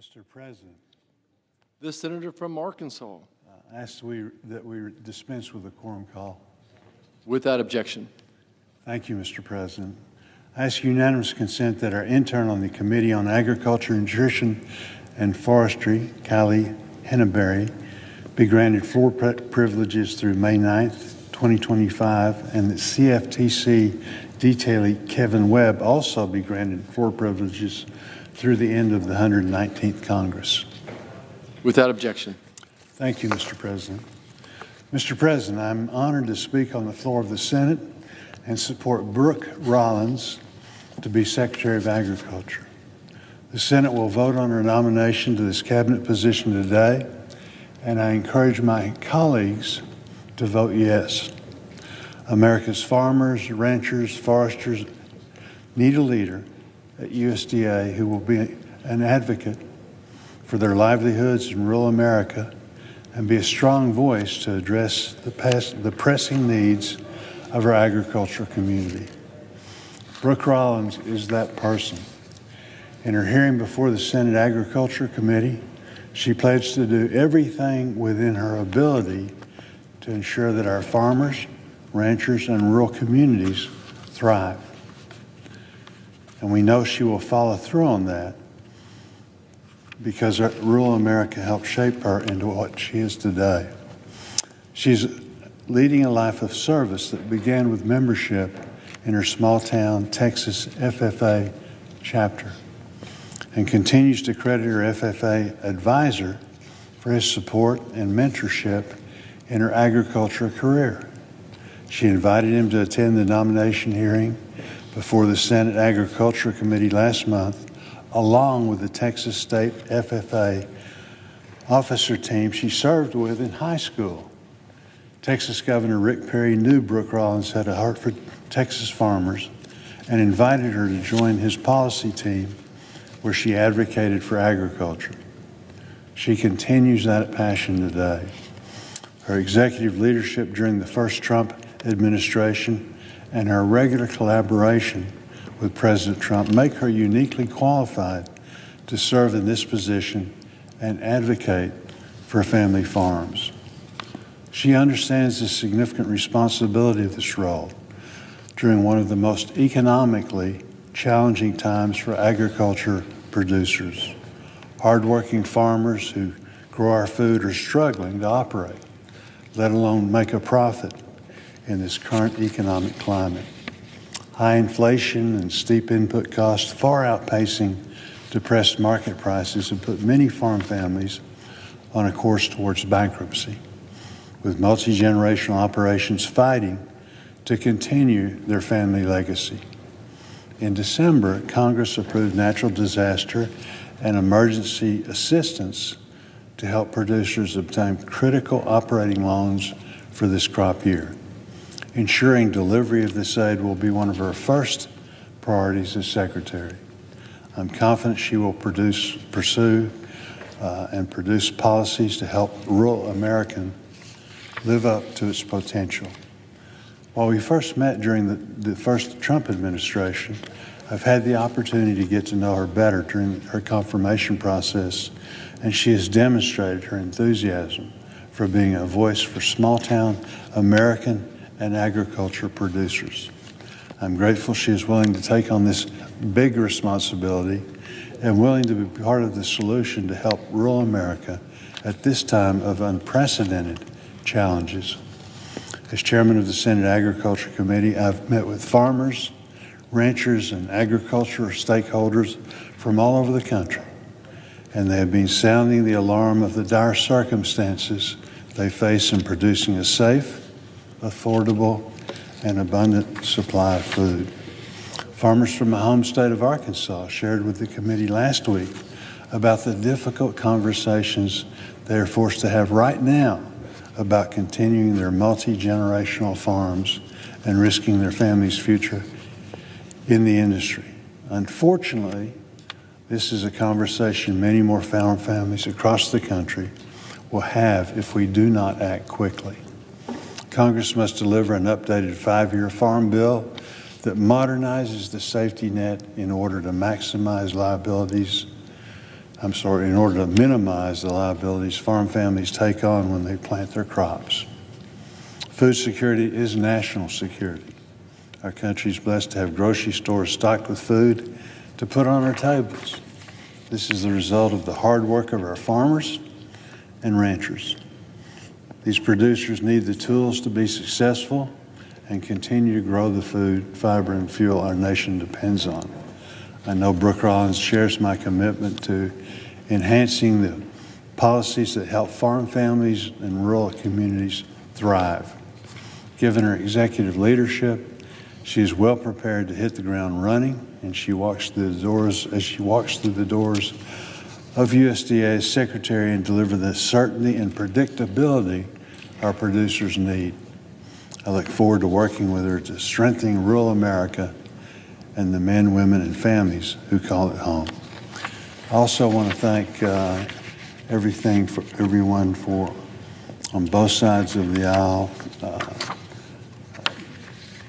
Mr. President, The senator from Arkansas. I ask that we dispense with the quorum call. Without objection. Thank you, Mr. President. I ask unanimous consent that our intern on the Committee on Agriculture, Nutrition, and Forestry, Callie Henneberry, be granted floor privileges through May 9th, 2025, and that CFTC detailee Kevin Webb also be granted floor privileges through the end of the 119th Congress. Without objection. Thank you, Mr. President. Mr. President, I'm honored to speak on the floor of the Senate and support Brook Rollins to be Secretary of Agriculture. The Senate will vote on her nomination to this cabinet position today, and I encourage my colleagues to vote yes. America's farmers, ranchers, foresters need a leader at USDA who will be an advocate for their livelihoods in rural America and be a strong voice to address the pressing needs of our agricultural community. Brook Rollins is that person. In her hearing before the Senate Agriculture Committee, she pledged to do everything within her ability to ensure that our farmers, ranchers, and rural communities thrive. And we know she will follow through on that because rural America helped shape her into what she is today. She's leading a life of service that began with membership in her small town Texas FFA chapter and continues to credit her FFA advisor for his support and mentorship in her agriculture career. She invited him to attend the nomination hearing before the Senate Agriculture Committee last month, along with the Texas State FFA officer team she served with in high school. Texas Governor Rick Perry knew Brook Rollins had a heart for Texas farmers and invited her to join his policy team where she advocated for agriculture. She continues that passion today. Her executive leadership during the first Trump administration and her regular collaboration with President Trump make her uniquely qualified to serve in this position and advocate for family farms. She understands the significant responsibility of this role during one of the most economically challenging times for agriculture producers. Hardworking farmers who grow our food are struggling to operate, let alone make a profit in this current economic climate. High inflation and steep input costs far outpacing depressed market prices have put many farm families on a course towards bankruptcy, with multi-generational operations fighting to continue their family legacy. In December, Congress approved natural disaster and emergency assistance to help producers obtain critical operating loans for this crop year. Ensuring delivery of this aid will be one of her first priorities as Secretary. I'm confident she will pursue policies to help rural American live up to its potential. While we first met during the first Trump administration, I've had the opportunity to get to know her better during her confirmation process, and she has demonstrated her enthusiasm for being a voice for small-town American and agriculture producers. I'm grateful she is willing to take on this big responsibility and willing to be part of the solution to help rural America at this time of unprecedented challenges. As chairman of the Senate Agriculture Committee, I've met with farmers, ranchers, and agricultural stakeholders from all over the country, and they have been sounding the alarm of the dire circumstances they face in producing a safe, affordable, and abundant supply of food. Farmers from my home state of Arkansas shared with the committee last week about the difficult conversations they are forced to have right now about continuing their multi-generational farms and risking their family's future in the industry. Unfortunately, this is a conversation many more farm families across the country will have if we do not act quickly. Congress must deliver an updated 5-year farm bill that modernizes the safety net in order to maximize liabilities in order to minimize the liabilities farm families take on when they plant their crops. Food security is national security. Our country is blessed to have grocery stores stocked with food to put on our tables. This is the result of the hard work of our farmers and ranchers. These producers need the tools to be successful and continue to grow the food, fiber, and fuel our nation depends on. I know Brook Rollins shares my commitment to enhancing the policies that help farm families and rural communities thrive. Given her executive leadership, she is well prepared to hit the ground running, and she walks through the doors of USDA as Secretary and deliver the certainty and predictability our producers need. I look forward to working with her to strengthen rural America and the men, women, and families who call it home. I also want to thank everyone on both sides of the aisle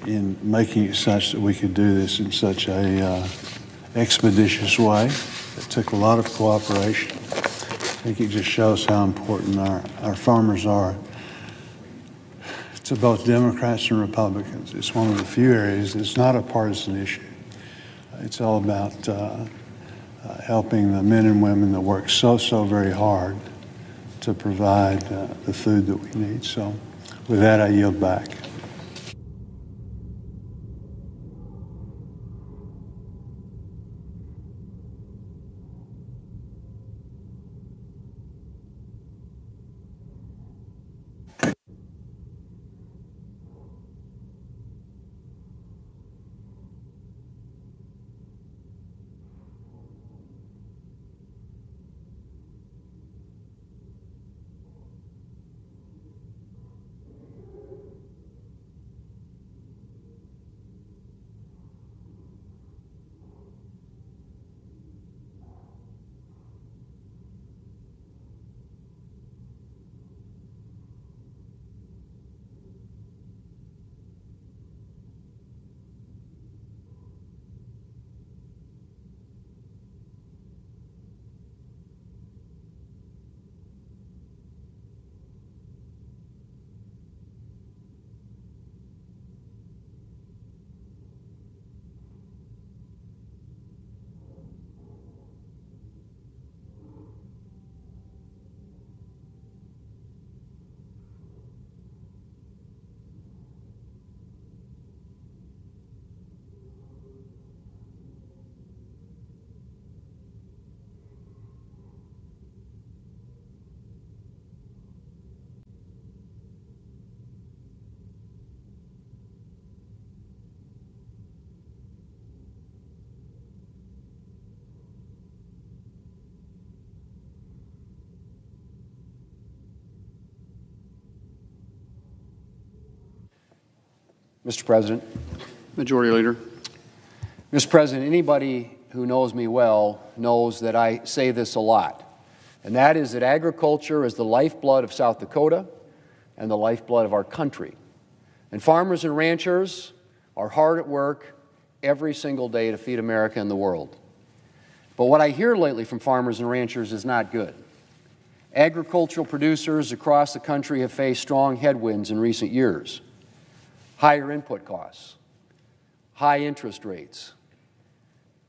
in making it such that we could do this in such a expeditious way. It took a lot of cooperation. I think it just shows how important our farmers are to both Democrats and Republicans. It's one of the few areas that's not a partisan issue. It's all about helping the men and women that work so very hard to provide the food that we need. So with that, I yield back. Mr. President. Majority Leader. Mr. President, anybody who knows me well knows that I say this a lot, and that is that agriculture is the lifeblood of South Dakota and the lifeblood of our country. And farmers and ranchers are hard at work every single day to feed America and the world. But what I hear lately from farmers and ranchers is not good. Agricultural producers across the country have faced strong headwinds in recent years. Higher input costs, high interest rates,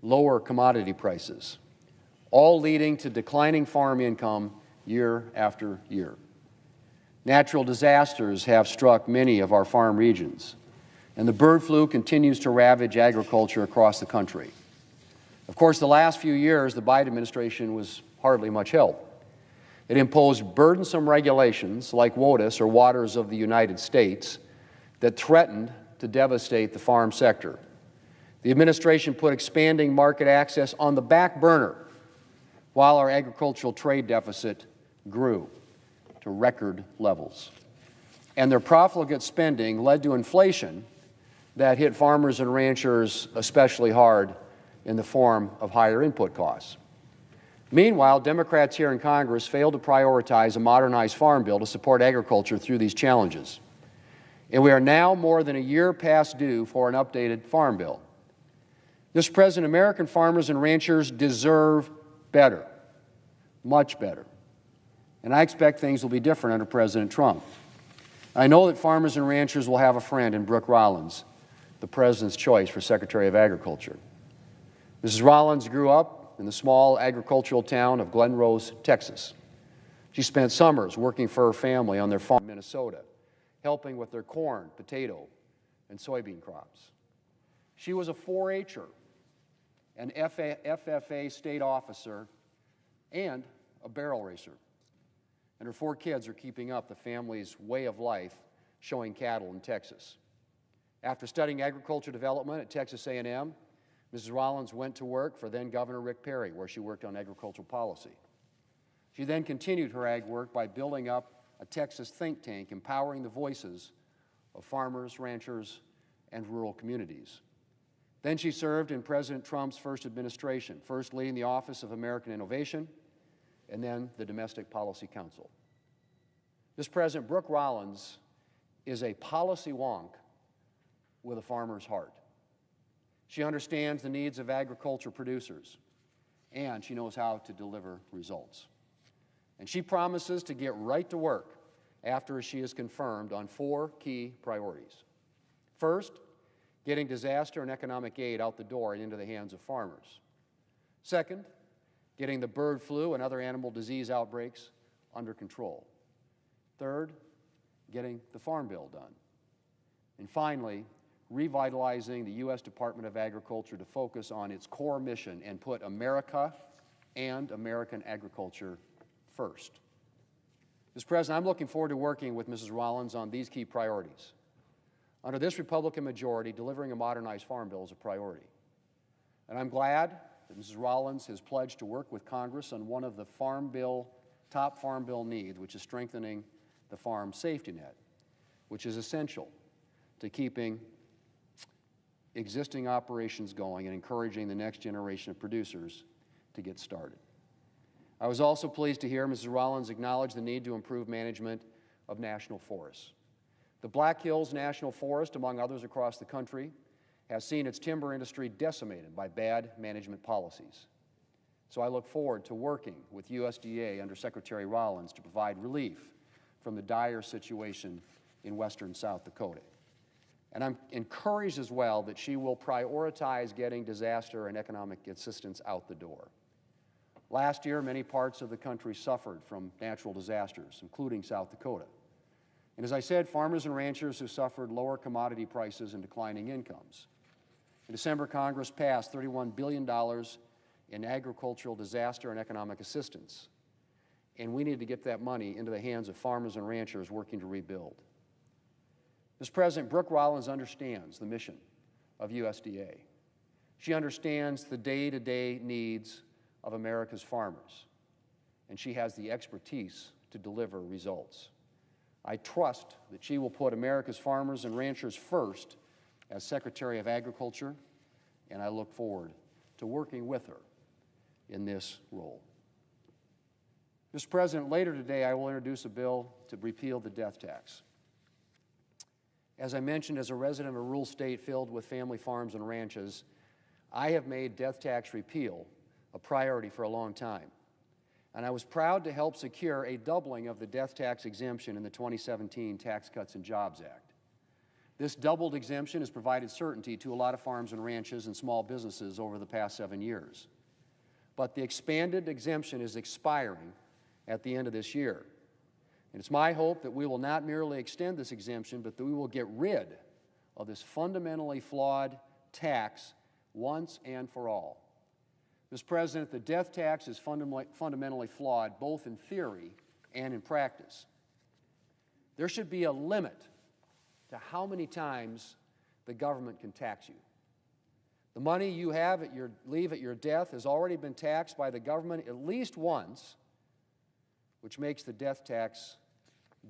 lower commodity prices, all leading to declining farm income year after year. Natural disasters have struck many of our farm regions, and the bird flu continues to ravage agriculture across the country. Of course, the last few years, the Biden administration was hardly much help. It imposed burdensome regulations like WOTUS, or Waters of the United States, that threatened to devastate the farm sector. The administration put expanding market access on the back burner while our agricultural trade deficit grew to record levels. And their profligate spending led to inflation that hit farmers and ranchers especially hard in the form of higher input costs. Meanwhile, Democrats here in Congress failed to prioritize a modernized farm bill to support agriculture through these challenges. And we are now more than a year past due for an updated farm bill. Mr. President, American farmers and ranchers deserve better. much better. And I expect things will be different under President Trump. I know that farmers and ranchers will have a friend in Brook Rollins, the President's choice for Secretary of Agriculture. Mrs. Rollins grew up in the small agricultural town of Glen Rose, Texas. She spent summers working for her family on their farm in Minnesota, helping with their corn, potato, and soybean crops. She was a 4-H'er, an FFA state officer, and a barrel racer. And her 4 kids are keeping up the family's way of life showing cattle in Texas. After studying agriculture development at Texas A&M, Mrs. Rollins went to work for then Governor Rick Perry, where she worked on agricultural policy. She then continued her ag work by building up a Texas think tank empowering the voices of farmers, ranchers, and rural communities. Then she served in President Trump's first administration, first leading the Office of American Innovation, and then the Domestic Policy Council. This President, Brook Rollins, is a policy wonk with a farmer's heart. She understands the needs of agriculture producers, and she knows how to deliver results. And she promises to get right to work after she is confirmed on 4 key priorities. First, getting disaster and economic aid out the door and into the hands of farmers. Second, getting the bird flu and other animal disease outbreaks under control. Third, getting the Farm Bill done. And finally, revitalizing the U.S. Department of Agriculture to focus on its core mission and put America and American agriculture first. Mr. President, I'm looking forward to working with Mrs. Rollins on these key priorities. Under this Republican majority, delivering a modernized Farm Bill is a priority. And I'm glad that Mrs. Rollins has pledged to work with Congress on one of the top Farm Bill needs, which is strengthening the farm safety net, which is essential to keeping existing operations going and encouraging the next generation of producers to get started. I was also pleased to hear Mrs. Rollins acknowledge the need to improve management of national forests. The Black Hills National Forest, among others across the country, has seen its timber industry decimated by bad management policies. So I look forward to working with USDA under Secretary Rollins to provide relief from the dire situation in western South Dakota. And I'm encouraged as well that she will prioritize getting disaster and economic assistance out the door. Last year, many parts of the country suffered from natural disasters, including South Dakota. And as I said, farmers and ranchers have suffered lower commodity prices and declining incomes. In December, Congress passed $31 billion in agricultural disaster and economic assistance. And we need to get that money into the hands of farmers and ranchers working to rebuild. Mr. President, Brook Rollins understands the mission of USDA. She understands the day-to-day needs of America's farmers, and she has the expertise to deliver results. I trust that she will put America's farmers and ranchers first as Secretary of Agriculture, and I look forward to working with her in this role. Mr. President, later today I will introduce a bill to repeal the death tax. As I mentioned, as a resident of a rural state filled with family farms and ranches, I have made death tax repeal a priority for a long time. And I was proud to help secure a doubling of the death tax exemption in the 2017 Tax Cuts and Jobs Act. This doubled exemption has provided certainty to a lot of farms and ranches and small businesses over the past 7 years. But the expanded exemption is expiring at the end of this year. And it's my hope that we will not merely extend this exemption, but that we will get rid of this fundamentally flawed tax once and for all. Mr. President, the death tax is fundamentally flawed both in theory and in practice. There should be a limit to how many times the government can tax you. The money you leave at your death has already been taxed by the government at least once, which makes the death tax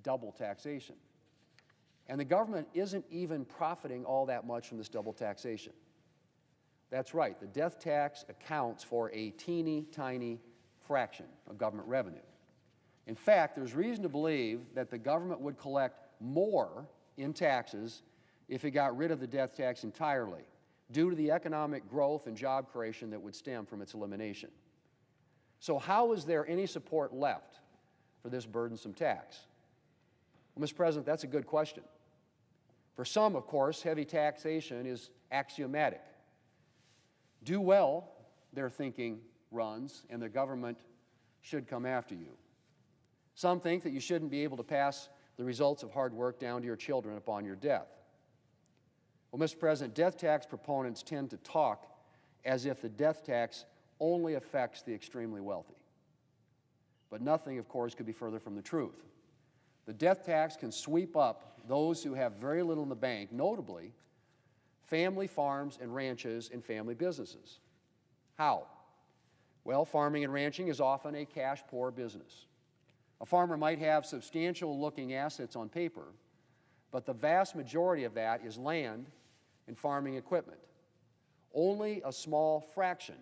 double taxation. And the government isn't even profiting all that much from this double taxation. That's right, the death tax accounts for a teeny tiny fraction of government revenue. In fact, there's reason to believe that the government would collect more in taxes if it got rid of the death tax entirely, due to the economic growth and job creation that would stem from its elimination. So how is there any support left for this burdensome tax? Well, Mr. President, that's a good question. For some, of course, heavy taxation is axiomatic. Do well, their thinking runs, and the government should come after you. Some think that you shouldn't be able to pass the results of hard work down to your children upon your death. Well, Mr. President, death tax proponents tend to talk as if the death tax only affects the extremely wealthy. But nothing, of course, could be further from the truth. The death tax can sweep up those who have very little in the bank, notably family farms and ranches and family businesses. How? Well, farming and ranching is often a cash-poor business. A farmer might have substantial-looking assets on paper, but the vast majority of that is land and farming equipment. Only a small fraction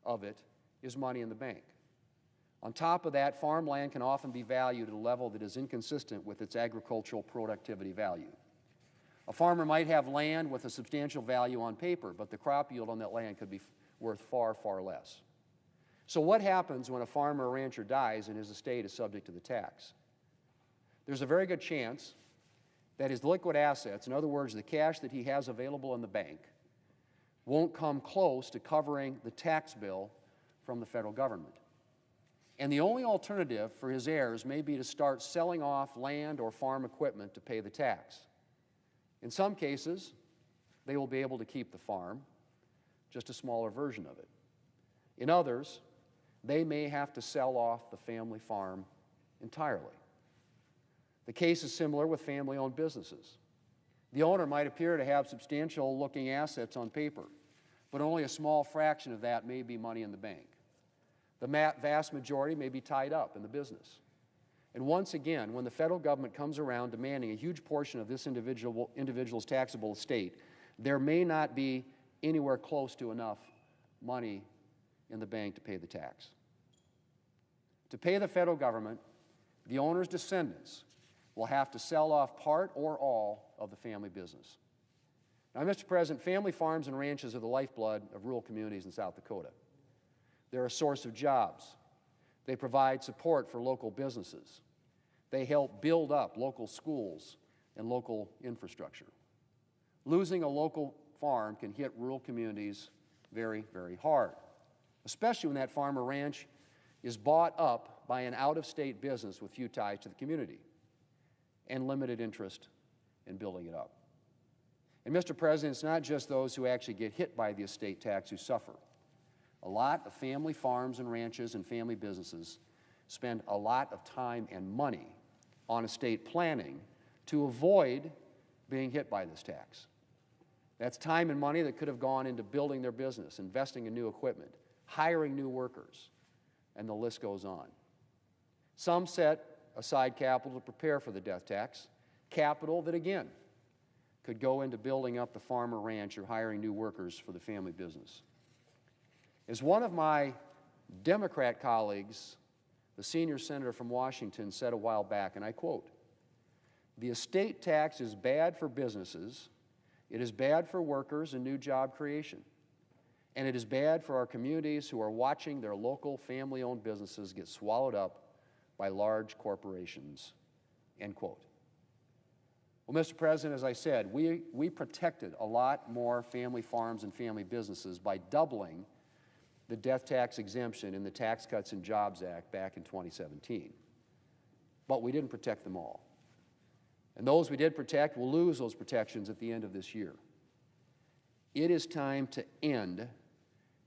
of it is money in the bank. On top of that, farmland can often be valued at a level that is inconsistent with its agricultural productivity value. A farmer might have land with a substantial value on paper, but the crop yield on that land could be worth far, far less. So what happens when a farmer or rancher dies and his estate is subject to the tax? There's a very good chance that his liquid assets, in other words, the cash that he has available in the bank, won't come close to covering the tax bill from the federal government. And the only alternative for his heirs may be to start selling off land or farm equipment to pay the tax. In some cases, they will be able to keep the farm, just a smaller version of it. In others, they may have to sell off the family farm entirely. The case is similar with family-owned businesses. The owner might appear to have substantial-looking assets on paper, but only a small fraction of that may be money in the bank. The vast majority may be tied up in the business. And once again, when the federal government comes around demanding a huge portion of this individual's taxable estate, there may not be anywhere close to enough money in the bank to pay the tax. To pay the federal government, the owner's descendants will have to sell off part or all of the family business. Now, Mr. President, family farms and ranches are the lifeblood of rural communities in South Dakota. They're a source of jobs. They provide support for local businesses. They help build up local schools and local infrastructure. Losing a local farm can hit rural communities very, very hard, especially when that farm or ranch is bought up by an out-of-state business with few ties to the community and limited interest in building it up. And Mr. President, it's not just those who actually get hit by the estate tax who suffer. A lot of family farms and ranches and family businesses spend a lot of time and money on estate planning to avoid being hit by this tax. That's time and money that could have gone into building their business, investing in new equipment, hiring new workers, and the list goes on. Some set aside capital to prepare for the death tax, capital that, again, could go into building up the farm or ranch or hiring new workers for the family business. As one of my Democrat colleagues, the senior senator from Washington, said a while back, and I quote, "The estate tax is bad for businesses, it is bad for workers and new job creation, and it is bad for our communities who are watching their local family-owned businesses get swallowed up by large corporations," end quote. Well, Mr. President, as I said, we protected a lot more family farms and family businesses by doubling the death tax exemption in the Tax Cuts and Jobs Act back in 2017. But we didn't protect them all. And those we did protect will lose those protections at the end of this year. It is time to end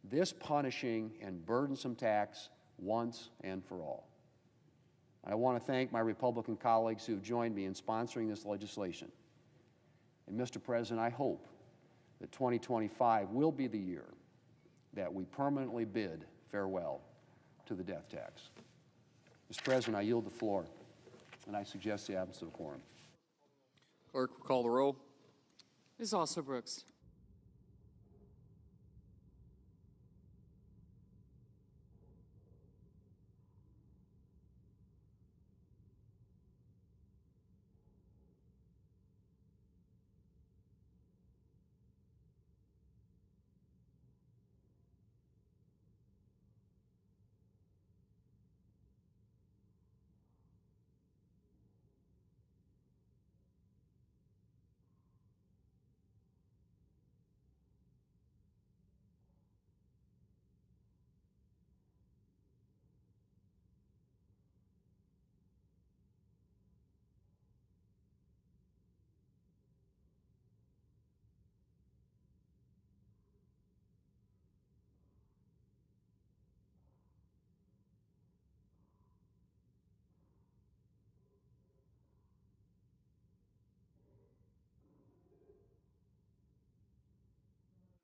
this punishing and burdensome tax once and for all. I want to thank my Republican colleagues who have joined me in sponsoring this legislation. And Mr. President, I hope that 2025 will be the year that we permanently bid farewell to the death tax. Mr. President, I yield the floor, and I suggest the absence of a quorum. Clerk will call the roll. Ms. Also Brooks.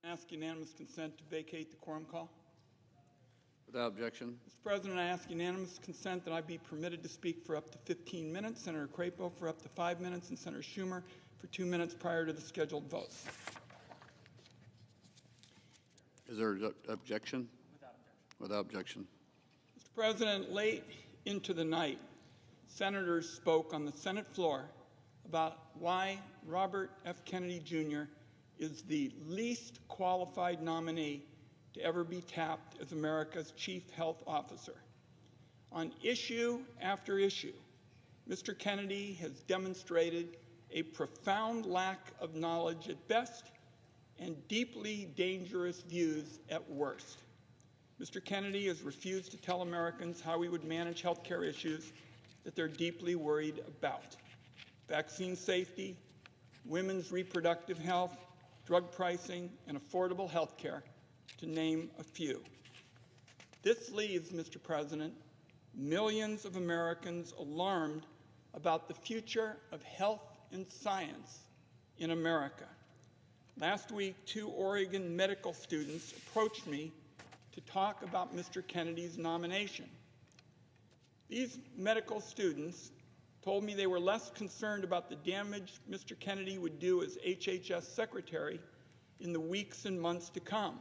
Ask unanimous consent to vacate the quorum call. Without objection. Mr. President, I ask unanimous consent that I be permitted to speak for up to 15 minutes, Senator Crapo for up to 5 minutes, and Senator Schumer for 2 minutes prior to the scheduled votes. Is there an objection? Without objection. Mr. President, late into the night, senators spoke on the Senate floor about why Robert F. Kennedy Jr. is the least qualified nominee to ever be tapped as America's chief health officer. On issue after issue, Mr. Kennedy has demonstrated a profound lack of knowledge at best and deeply dangerous views at worst. Mr. Kennedy has refused to tell Americans how we would manage health care issues that they're deeply worried about: vaccine safety, women's reproductive health, drug pricing, and affordable health care, to name a few. This leaves, Mr. President, millions of Americans alarmed about the future of health and science in America. Last week, 2 Oregon medical students approached me to talk about Mr. Kennedy's nomination. These medical students told me they were less concerned about the damage Mr. Kennedy would do as HHS Secretary in the weeks and months to come.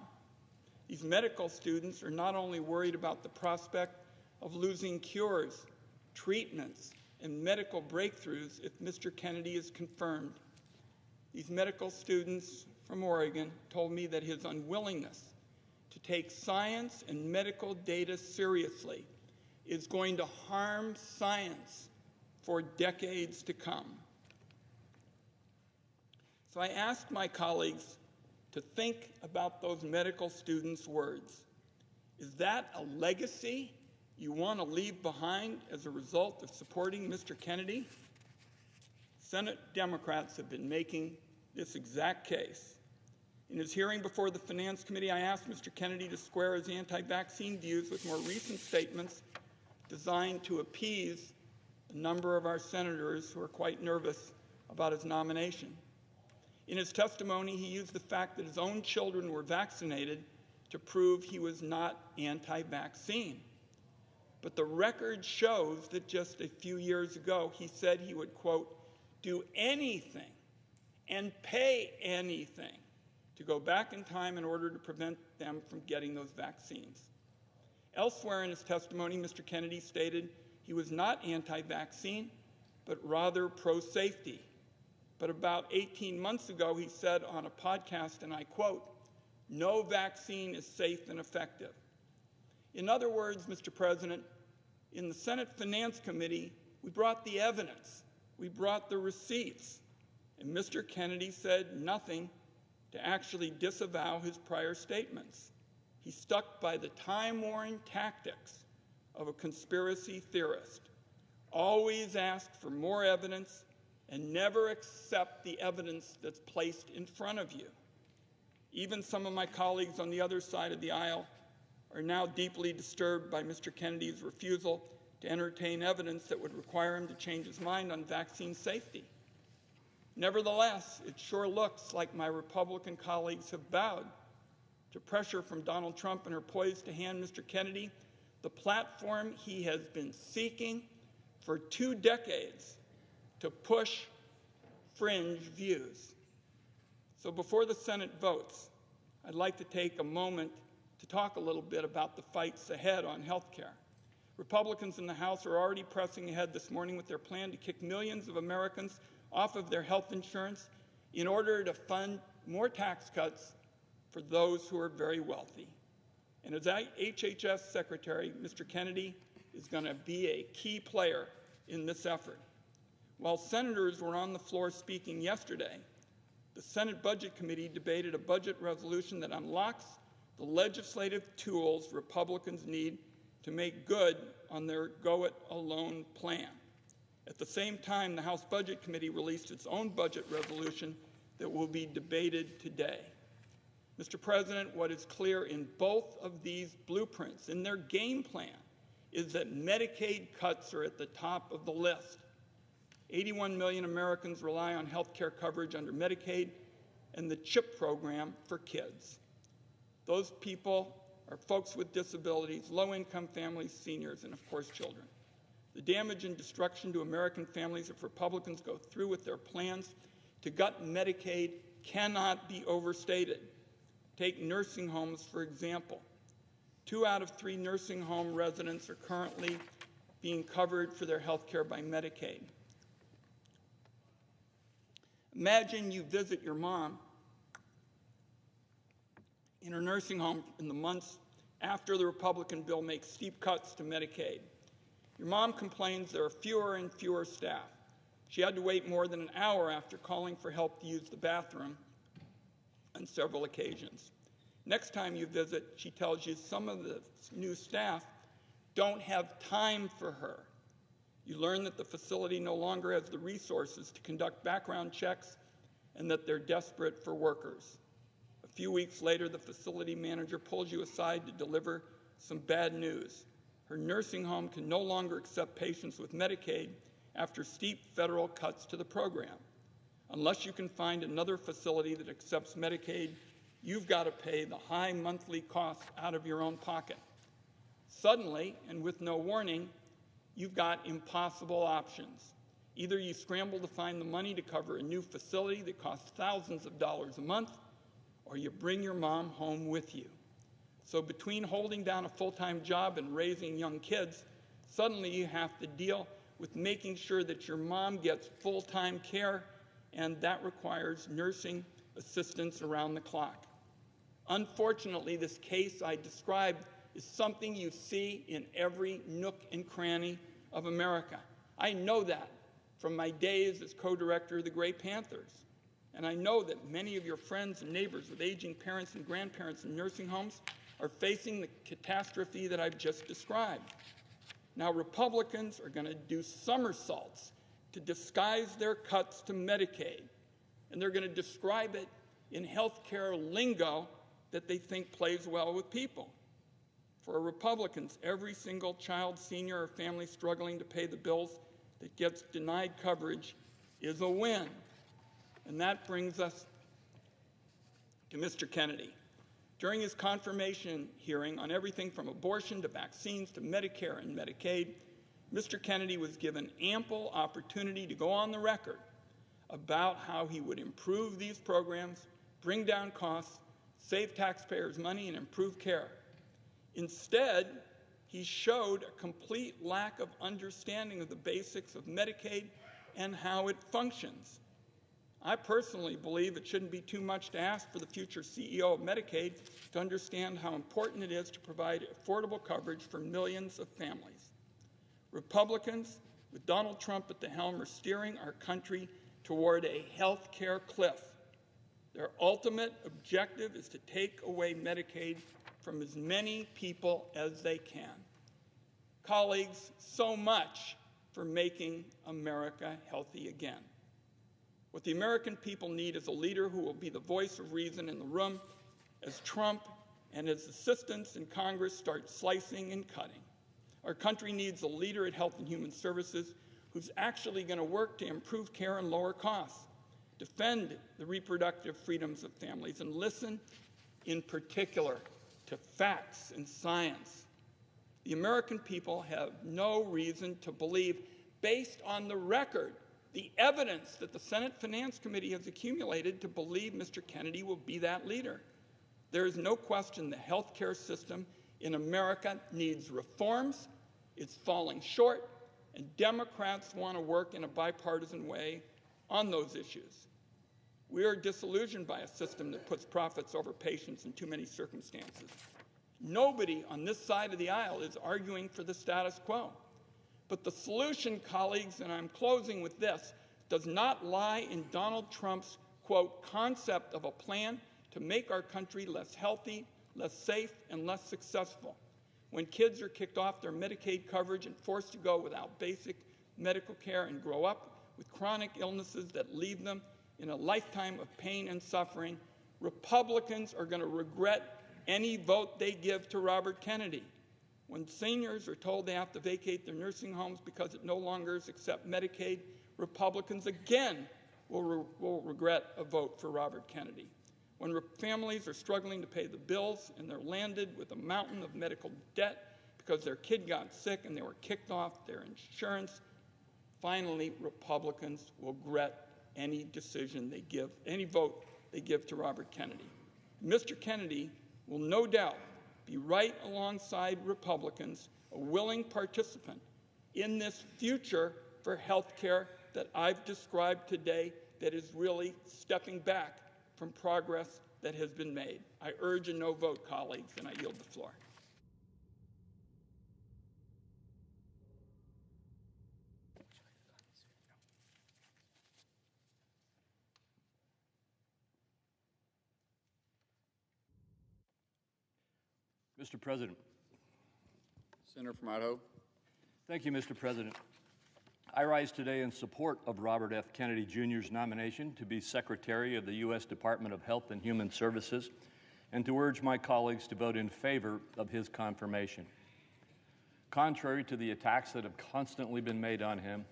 These medical students are not only worried about the prospect of losing cures, treatments, and medical breakthroughs if Mr. Kennedy is confirmed. These medical students from Oregon told me that his unwillingness to take science and medical data seriously is going to harm science for decades to come. So I asked my colleagues to think about those medical students' words. Is that a legacy you want to leave behind as a result of supporting Mr. Kennedy? Senate Democrats have been making this exact case. In his hearing before the Finance Committee, I asked Mr. Kennedy to square his anti-vaccine views with more recent statements designed to appease a number of our senators who are quite nervous about his nomination. In his testimony, he used the fact that his own children were vaccinated to prove he was not anti-vaccine. But the record shows that just a few years ago, he said he would, quote, do anything and pay anything to go back in time in order to prevent them from getting those vaccines. Elsewhere in his testimony, Mr. Kennedy stated he was not anti-vaccine, but rather pro-safety. But about 18 months ago, he said on a podcast, and I quote, "No vaccine is safe and effective." In other words, Mr. President, in the Senate Finance Committee, we brought the evidence, we brought the receipts, and Mr. Kennedy said nothing to actually disavow his prior statements. He stuck by the time-worn tactics of a conspiracy theorist. Always ask for more evidence and never accept the evidence that's placed in front of you. Even some of my colleagues on the other side of the aisle are now deeply disturbed by Mr. Kennedy's refusal to entertain evidence that would require him to change his mind on vaccine safety. Nevertheless, it sure looks like my Republican colleagues have bowed to pressure from Donald Trump and are poised to hand Mr. Kennedy the platform he has been seeking for 2 decades to push fringe views. So before the Senate votes, I'd like to take a moment to talk a little bit about the fights ahead on health care. Republicans in the House are already pressing ahead this morning with their plan to kick millions of Americans off of their health insurance in order to fund more tax cuts for those who are very wealthy. And as HHS Secretary, Mr. Kennedy is going to be a key player in this effort. While senators were on the floor speaking yesterday, the Senate Budget Committee debated a budget resolution that unlocks the legislative tools Republicans need to make good on their go-it-alone plan. At the same time, the House Budget Committee released its own budget resolution that will be debated today. Mr. President, what is clear in both of these blueprints, in their game plan, is that Medicaid cuts are at the top of the list. 81 million Americans rely on health care coverage under Medicaid, and the CHIP program for kids. Those people are folks with disabilities, low-income families, seniors, and of course children. The damage and destruction to American families if Republicans go through with their plans to gut Medicaid cannot be overstated. Take nursing homes, for example. 2 out of 3 nursing home residents are currently being covered for their health care by Medicaid. Imagine you visit your mom in her nursing home in the months after the Republican bill makes steep cuts to Medicaid. Your mom complains there are fewer and fewer staff. She had to wait more than an hour after calling for help to use the bathroom on several occasions. Next time you visit, she tells you some of the new staff don't have time for her. You learn that the facility no longer has the resources to conduct background checks and that they're desperate for workers. A few weeks later, the facility manager pulls you aside to deliver some bad news. Her nursing home can no longer accept patients with Medicaid after steep federal cuts to the program. Unless you can find another facility that accepts Medicaid, you've got to pay the high monthly cost out of your own pocket. Suddenly, and with no warning, you've got impossible options. Either you scramble to find the money to cover a new facility that costs thousands of dollars a month, or you bring your mom home with you. So between holding down a full-time job and raising young kids, suddenly you have to deal with making sure that your mom gets full-time care, and that requires nursing assistance around the clock. Unfortunately, this case I described is something you see in every nook and cranny of America. I know that from my days as co-director of the Gray Panthers. And I know that many of your friends and neighbors with aging parents and grandparents in nursing homes are facing the catastrophe that I've just described. Now, Republicans are going to do somersaults to disguise their cuts to Medicaid, and they're going to describe it in health care lingo that they think plays well with people. For Republicans, every single child, senior, or family struggling to pay the bills that gets denied coverage is a win. And that brings us to Mr. Kennedy. During his confirmation hearing on everything from abortion to vaccines to Medicare and Medicaid, Mr. Kennedy was given ample opportunity to go on the record about how he would improve these programs, bring down costs, save taxpayers money, and improve care. Instead, he showed a complete lack of understanding of the basics of Medicaid and how it functions. I personally believe it shouldn't be too much to ask for the future CEO of Medicaid to understand how important it is to provide affordable coverage for millions of families. Republicans, with Donald Trump at the helm, are steering our country toward a health care cliff. Their ultimate objective is to take away Medicaid from as many people as they can. Colleagues, so much for making America healthy again. What the American people need is a leader who will be the voice of reason in the room as Trump and his assistants in Congress start slicing and cutting. Our country needs a leader at Health and Human Services who's actually going to work to improve care and lower costs, defend the reproductive freedoms of families, and listen in particular to facts and science. The American people have no reason to believe, based on the record, the evidence that the Senate Finance Committee has accumulated, to believe Mr. Kennedy will be that leader. There is no question the health care system in America needs reforms. It's falling short, and Democrats want to work in a bipartisan way on those issues. We are disillusioned by a system that puts profits over patients in too many circumstances. Nobody on this side of the aisle is arguing for the status quo. But the solution, colleagues, and I'm closing with this, does not lie in Donald Trump's, quote, concept of a plan to make our country less healthy, less safe, and less successful. When kids are kicked off their Medicaid coverage and forced to go without basic medical care and grow up with chronic illnesses that leave them in a lifetime of pain and suffering, Republicans are going to regret any vote they give to Robert Kennedy. When seniors are told they have to vacate their nursing homes because it no longer accepts Medicaid, Republicans again will regret a vote for Robert Kennedy. when families are struggling to pay the bills and they're landed with a mountain of medical debt because their kid got sick and they were kicked off their insurance, finally Republicans will regret any decision they give, any vote they give to Robert Kennedy. Mr. Kennedy will no doubt be right alongside Republicans, a willing participant in this future for health care that I've described today that is really stepping back from progress that has been made. I urge a no vote, colleagues, and I yield the floor. Mr. President. Senator from Idaho. Thank you, Mr. President. I rise today in support of Robert F. Kennedy Jr.'s nomination to be Secretary of the U.S. Department of Health and Human Services and to urge my colleagues to vote in favor of his confirmation. Contrary to the attacks that have constantly been made on him,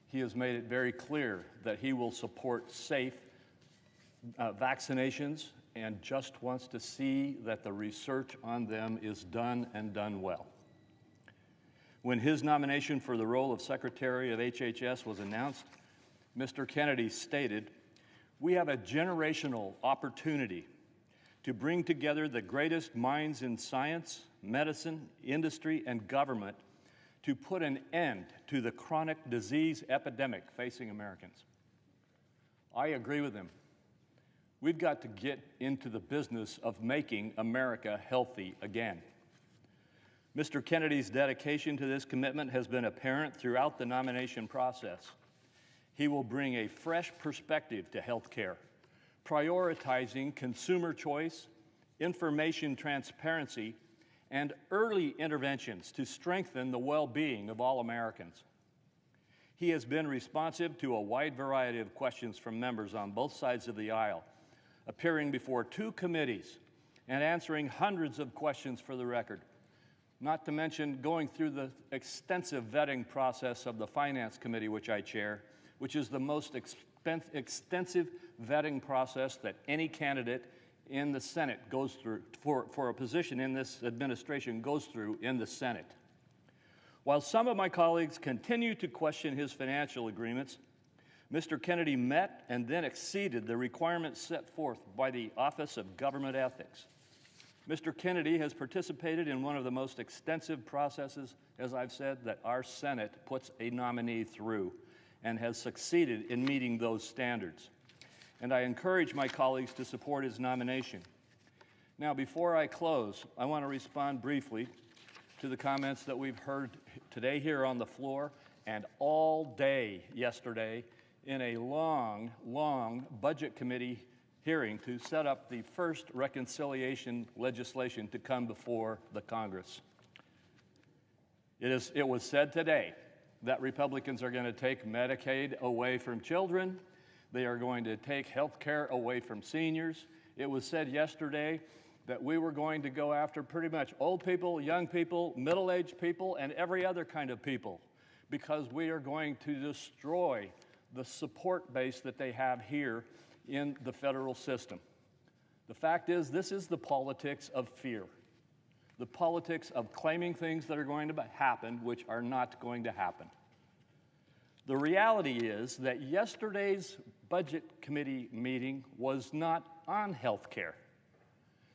he has made it very clear that he will support safe vaccinations and just wants to see that the research on them is done and done well. When his nomination for the role of Secretary of HHS was announced, Mr. Kennedy stated, "We have a generational opportunity to bring together the greatest minds in science, medicine, industry, and government to put an end to the chronic disease epidemic facing Americans." I agree with him. We've got to get into the business of making America healthy again. Mr. Kennedy's dedication to this commitment has been apparent throughout the nomination process. He will bring a fresh perspective to health care, prioritizing consumer choice, information transparency, and early interventions to strengthen the well-being of all Americans. He has been responsive to a wide variety of questions from members on both sides of the aisle, appearing before 2 committees and answering hundreds of questions for the record, not to mention going through the extensive vetting process of the Finance Committee, which I chair, which is the most extensive vetting process that any candidate in the Senate goes through, for a position in this administration goes through in the Senate. While some of my colleagues continue to question his financial agreements, Mr. Kennedy met and then exceeded the requirements set forth by the Office of Government Ethics. Mr. Kennedy has participated in one of the most extensive processes, as I've said, that our Senate puts a nominee through, and has succeeded in meeting those standards. And I encourage my colleagues to support his nomination. Now, before I close, I want to respond briefly to the comments that we've heard today here on the floor and all day yesterday in a long Budget Committee hearing to set up the first reconciliation legislation to come before the Congress. It was said today that Republicans are going to take Medicaid away from children. They are going to take health care away from seniors. It was said yesterday that we were going to go after pretty much old people, young people, middle-aged people, and every other kind of people, because we are going to destroy the support base that they have here in the federal system. The fact is, this is the politics of fear, the politics of claiming things that are going to happen which are not going to happen. The reality is that yesterday's Budget Committee meeting was not on health care.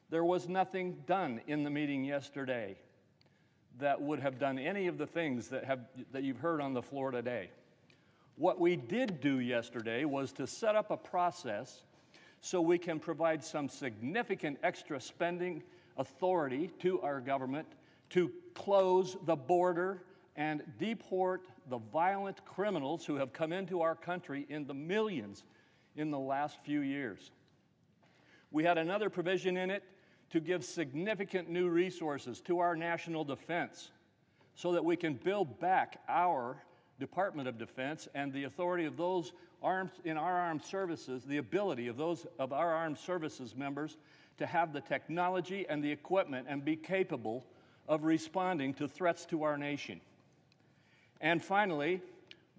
There was nothing done in the meeting yesterday that would have done any of the things that you've heard on the floor today. What we did do yesterday was to set up a process so we can provide some significant extra spending authority to our government to close the border and deport the violent criminals who have come into our country in the millions in the last few years. We had another provision in it to give significant new resources to our national defense so that we can build back our Department of Defense and the authority of those in our armed services, the ability of those of our armed services members to have the technology and the equipment and be capable of responding to threats to our nation. And finally,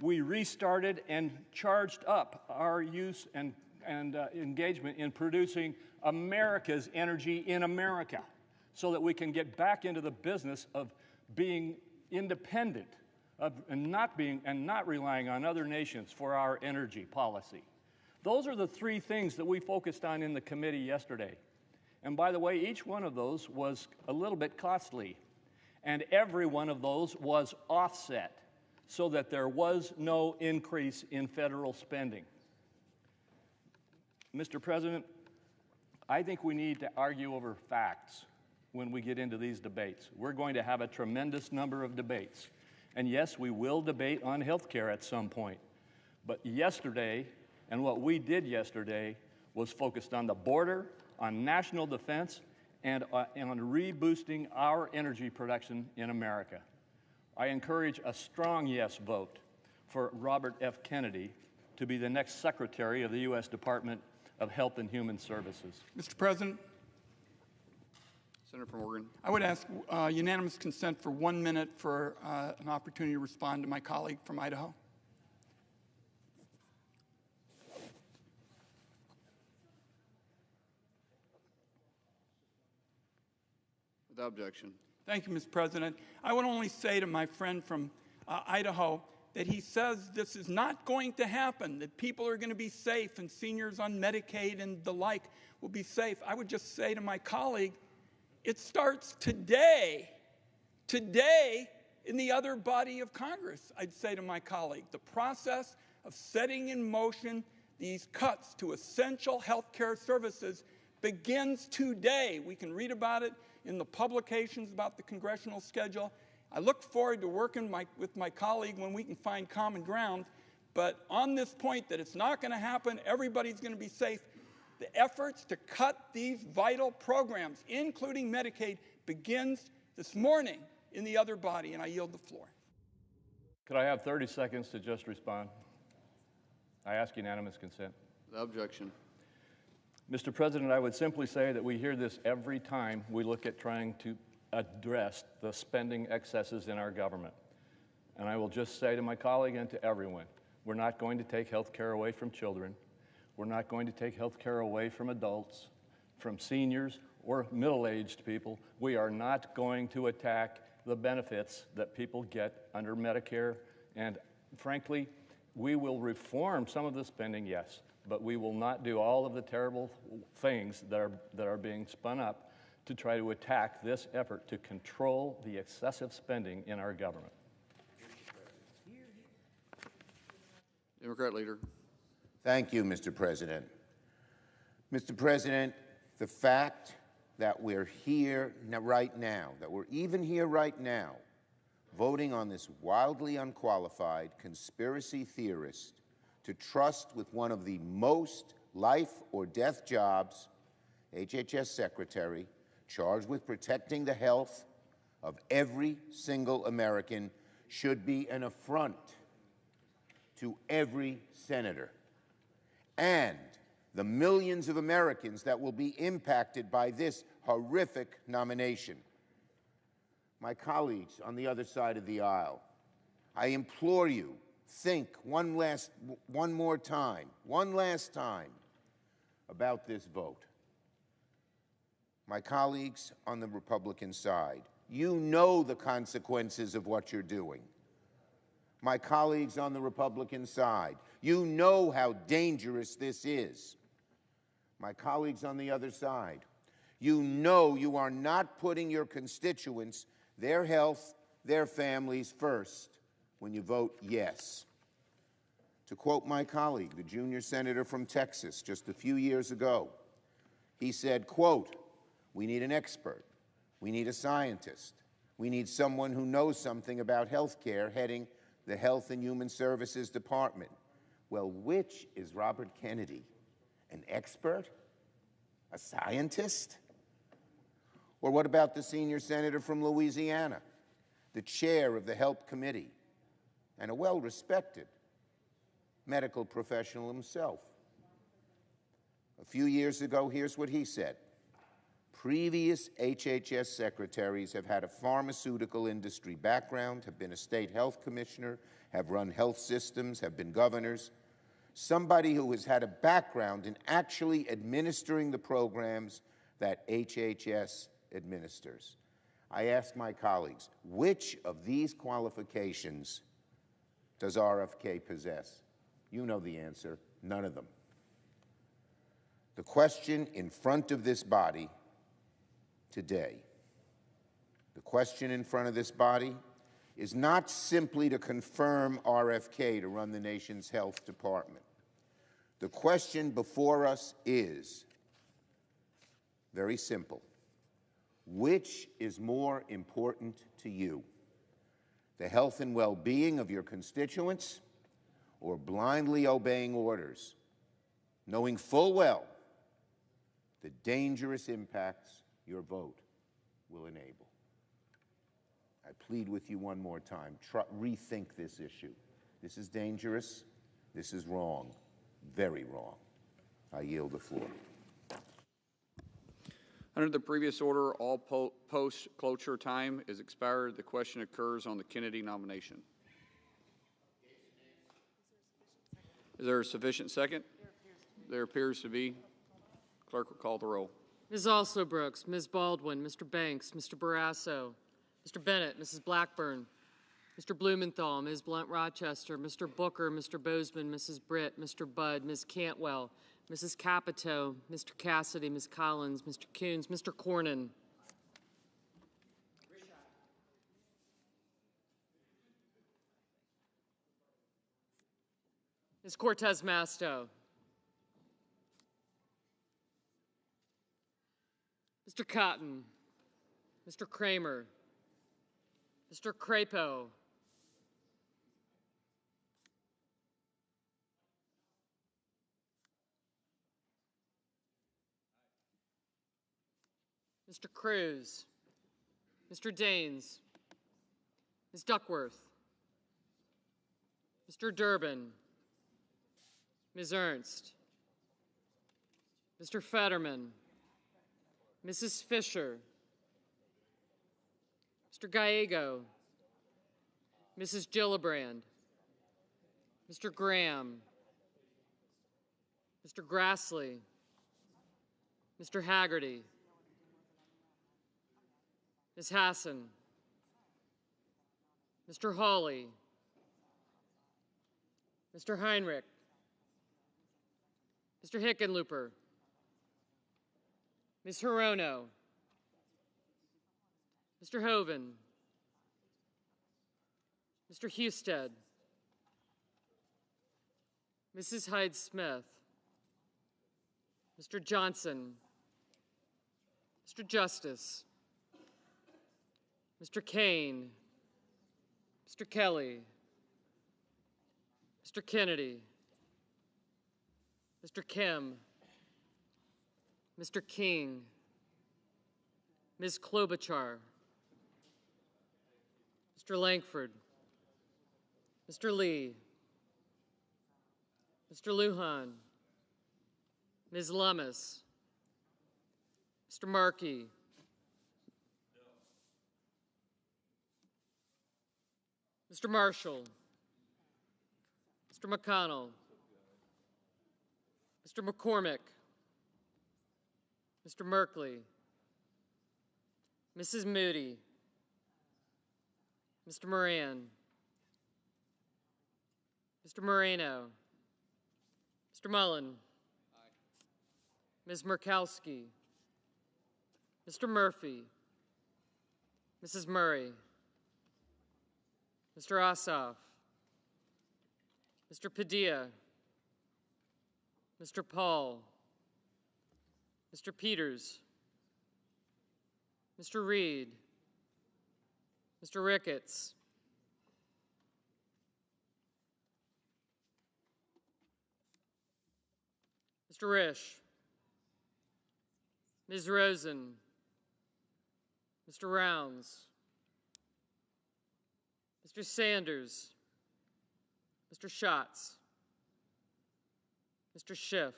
we restarted and charged up our use and engagement in producing America's energy in America so that we can get back into the business of being independent and not relying on other nations for our energy policy. Those are the three things that we focused on in the committee yesterday. And by the way, each one of those was a little bit costly. And every one of those was offset so that there was no increase in federal spending. Mr. President, I think we need to argue over facts when we get into these debates. We're going to have a tremendous number of debates. And yes, we will debate on health care at some point. But yesterday, and what we did yesterday, was focused on the border, on national defense, and on reboosting our energy production in America. I encourage a strong yes vote for Robert F. Kennedy to be the next Secretary of the U.S. Department of Health and Human Services. Mr. President, Senator from Oregon. I would ask unanimous consent for 1 minute for an opportunity to respond to my colleague from Idaho. Without objection. Thank you, Mr. President. I would only say to my friend from Idaho that he says this is not going to happen, that people are going to be safe and seniors on Medicaid and the like will be safe. I would just say to my colleague, it starts today. Today, in the other body of Congress, I'd say to my colleague, the process of setting in motion these cuts to essential health care services begins today. We can read about it in the publications about the congressional schedule. I look forward to working with my colleague when we can find common ground. But on this point that it's not going to happen, everybody's going to be safe, the efforts to cut these vital programs, including Medicaid, begins this morning in the other body, and I yield the floor. Could I have 30 seconds to just respond? I ask unanimous consent. Without objection. Mr. President, I would simply say that we hear this every time we look at trying to address the spending excesses in our government. And I will just say to my colleague and to everyone, we're not going to take health care away from children. We're not going to take health care away from adults, from seniors, or middle-aged people. We are not going to attack the benefits that people get under Medicare. And frankly, we will reform some of the spending, yes, but we will not do all of the terrible things that are being spun up to try to attack this effort to control the excessive spending in our government. Democrat leader. Thank you, Mr. President. Mr. President, the fact that we're here right now, that we're even here right now, voting on this wildly unqualified conspiracy theorist to trust with one of the most life or death jobs, HHS Secretary, charged with protecting the health of every single American, should be an affront to every senator and the millions of Americans that will be impacted by this horrific nomination. My colleagues on the other side of the aisle, I implore you, think one last time about this vote. My colleagues on the Republican side, you know the consequences of what you're doing. My colleagues on the Republican side, you know how dangerous this is. My colleagues on the other side, you know you are not putting your constituents, their health, their families first when you vote yes. To quote my colleague, the junior senator from Texas, just a few years ago, he said, quote, "We need an expert. We need a scientist. We need someone who knows something about health care heading the Health and Human Services Department." Well, which is Robert Kennedy? An expert? A scientist? Or what about the senior senator from Louisiana, the chair of the Health Committee, and a well-respected medical professional himself? A few years ago, here's what he said. Previous HHS secretaries have had a pharmaceutical industry background, have been a state health commissioner, have run health systems, have been governors. somebody who has had a background in actually administering the programs that HHS administers. I ask my colleagues, which of these qualifications does RFK possess? You know the answer, none of them. The question in front of this body today, the question in front of this body is not simply to confirm RFK to run the nation's health department. The question before us is very simple. Which is more important to you? The health and well-being of your constituents, or blindly obeying orders, knowing full well the dangerous impacts your vote will enable? I plead with you one more time, rethink this issue. This is dangerous, this is wrong, very wrong. I yield the floor. Under the previous order, all post-cloture time is expired. The question occurs on the Kennedy nomination. Is there a sufficient second? There appears to be. Clerk will call the roll. Ms. Also Brooks, Ms. Baldwin, Mr. Banks, Mr. Barrasso, Mr. Bennett, Mrs. Blackburn, Mr. Blumenthal, Ms. Blunt Rochester, Mr. Booker, Mr. Bozeman, Mrs. Britt, Mr. Budd, Ms. Cantwell, Mrs. Capito, Mr. Cassidy, Ms. Collins, Mr. Coons, Mr. Cornyn. Ms. Cortez Masto. Mr. Cotton, Mr. Kramer, Mr. Crapo, Mr. Cruz, Mr. Daines, Ms. Duckworth, Mr. Durbin, Ms. Ernst, Mr. Fetterman, Mrs. Fisher, Mr. Gallego, Mrs. Gillibrand, Mr. Graham, Mr. Grassley, Mr. Haggerty, Ms. Hassan, Mr. Hawley, Mr. Heinrich, Mr. Hickenlooper, Ms. Hirono, Mr. Hoven, Mr. Husted, Mrs. Hyde-Smith, Mr. Johnson, Mr. Justice, Mr. Kane, Mr. Kelly, Mr. Kennedy, Mr. Kim, Mr. King, Ms. Klobuchar, Mr. Langford, Mr. Lee, Mr. Lujan, Ms. Lummis, Mr. Markey, Mr. Marshall, Mr. McConnell, Mr. McCormick, Mr. Merkley, Mrs. Moody, Mr. Moran, Mr. Moreno, Mr. Mullen, Ms. Murkowski, Mr. Murphy, Mrs. Murray, Mr. Ossoff, Mr. Padilla, Mr. Paul, Mr. Peters, Mr. Reed, Mr. Ricketts, Mr. Risch, Ms. Rosen, Mr. Rounds, Mr. Sanders, Mr. Schatz, Mr. Schiff,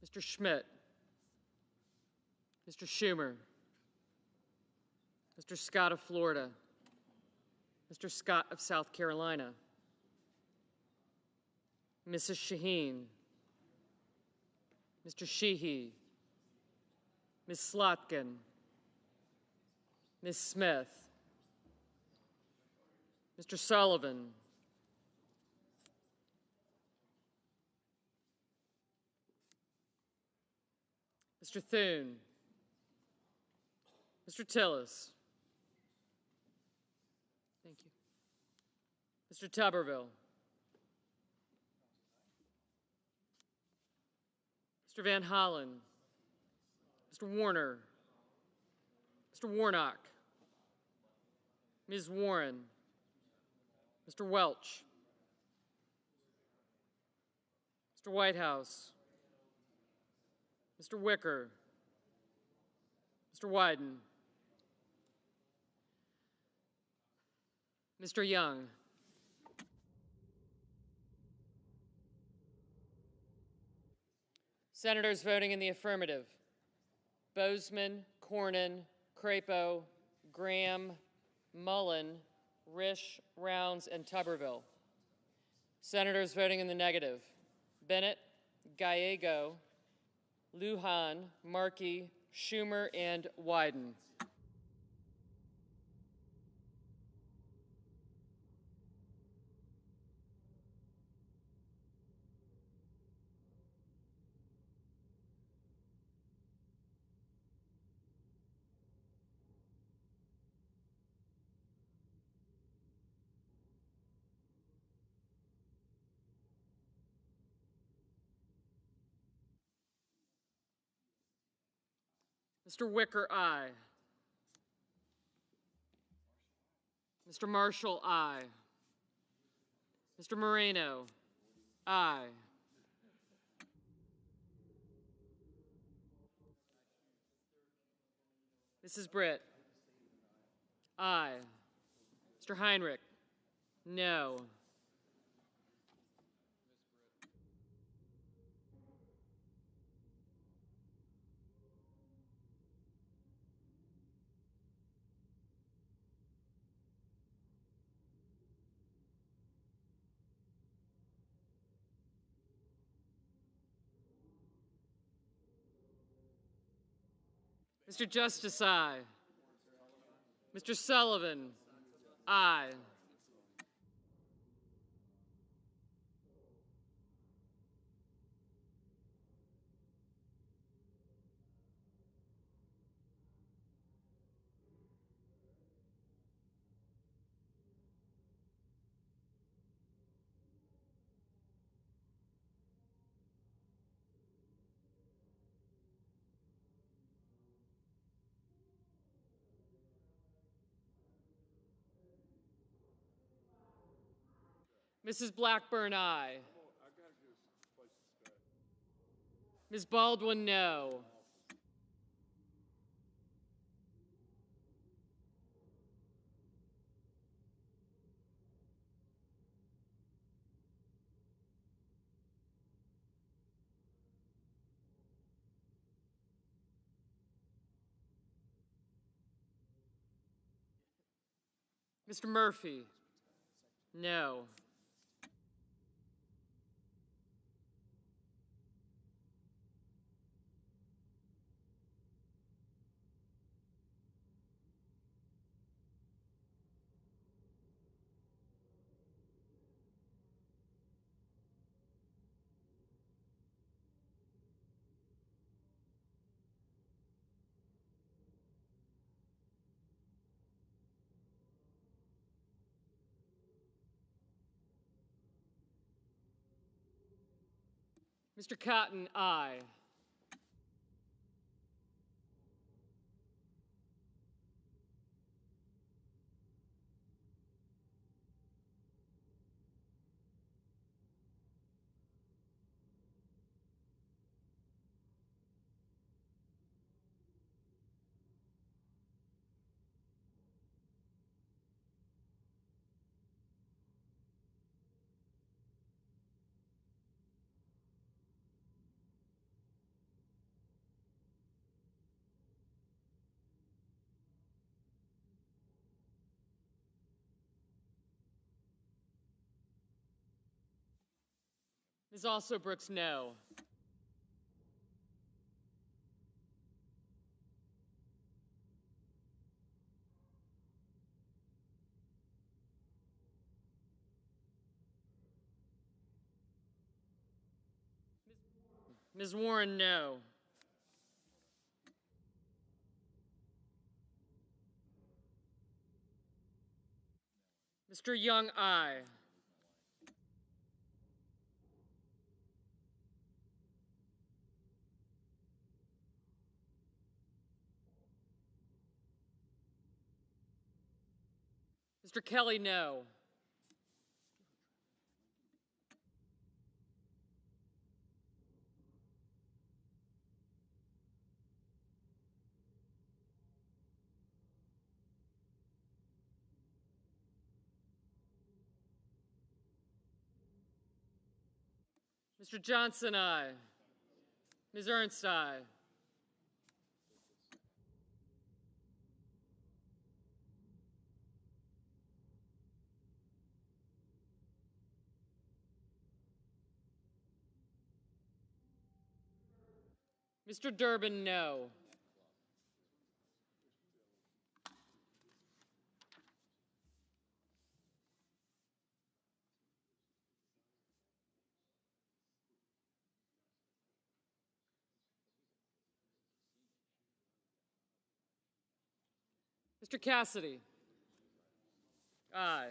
Mr. Schmidt, Mr. Schumer, Mr. Scott of Florida, Mr. Scott of South Carolina, Mrs. Shaheen, Mr. Sheehy, Ms. Slotkin, Ms. Smith, Mr. Sullivan, Mr. Thune, Mr. Tillis. Thank you. Mr. Tuberville. Mr. Van Hollen. Mr. Warner. Mr. Warnock. Ms. Warren. Mr. Welch. Mr. Whitehouse. Mr. Wicker. Mr. Wyden. Mr. Young. Senators voting in the affirmative: Bozeman, Cornyn, Crapo, Graham, Mullen, Risch, Rounds, and Tuberville. Senators voting in the negative: Bennett, Gallego, Lujan, Markey, Schumer, and Wyden. Mr. Wicker, aye. Mr. Marshall, aye. Mr. Moreno, aye. Mrs. Britt, aye. Mr. Heinrich, no. Mr. Justice, aye. Mr. Sullivan, aye. Mrs. Blackburn, aye. Ms. Baldwin, no. Mr. Murphy, no. Mr. Cotton, aye. Ms. Also Brooks, no. Ms. Warren, no. Mr. Young, aye. Mr. Kelly, no. Mr. Johnson, aye. Ms. Ernst, aye. Mr. Durbin, no. Mr. Cassidy, aye.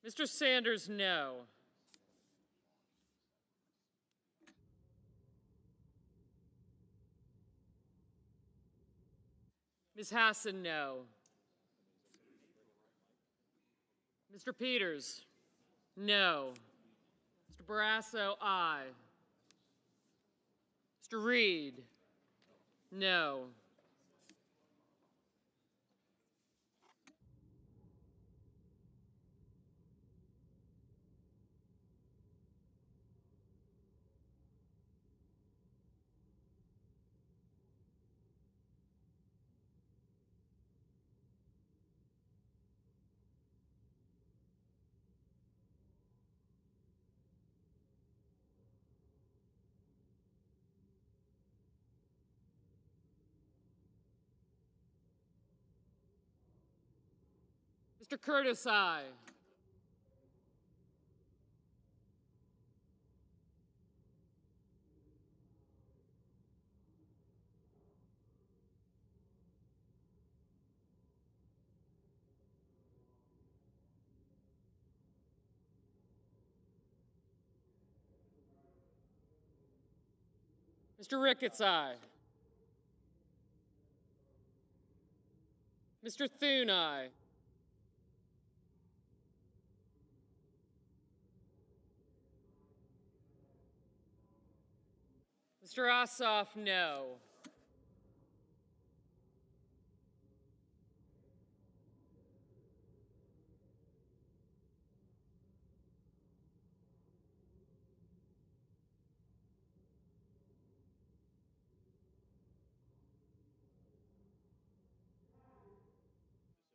Mr. Sanders, no. Ms. Hassan, no. Mr. Peters, no. Mr. Barrasso, aye. Mr. Reed, no. Mr. Curtis, aye. Mr. Ricketts, aye. Mr. Thune, aye. Mr. Ossoff, no.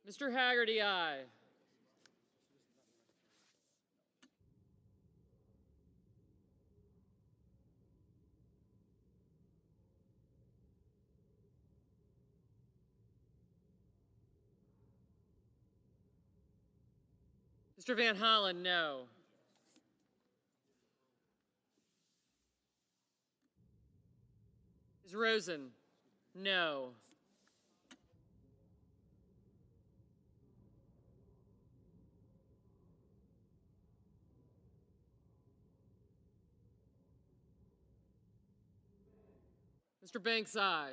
Mr. Haggerty, aye. Mr. Van Hollen, no. Ms. Rosen, no. Mr. Banks, aye.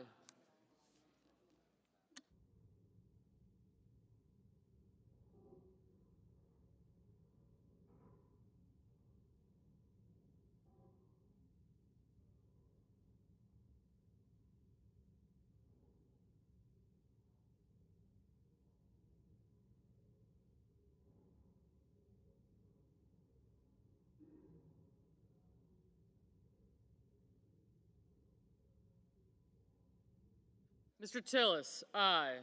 Mr. Tillis, aye.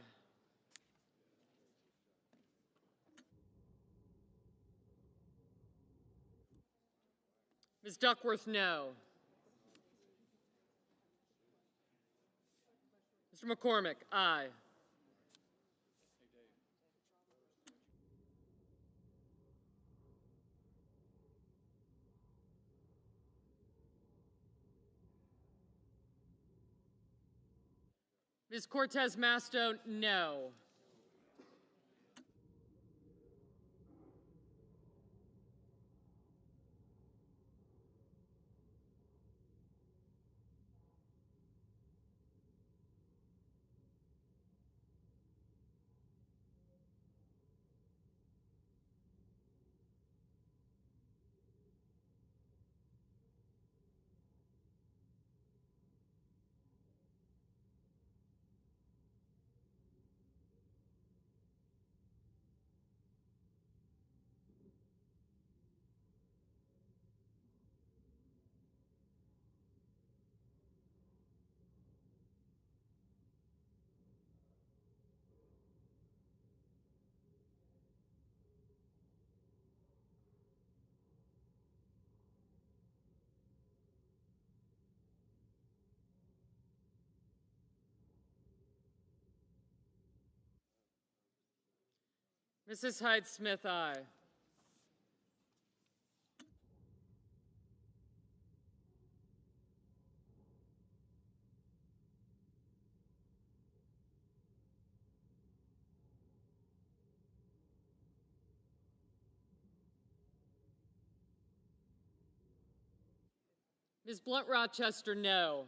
Ms. Duckworth, no. Mr. McCormick, aye. Ms. Cortez Masto, no. Mrs. Hyde-Smith, aye. Ms. Blunt Rochester, no.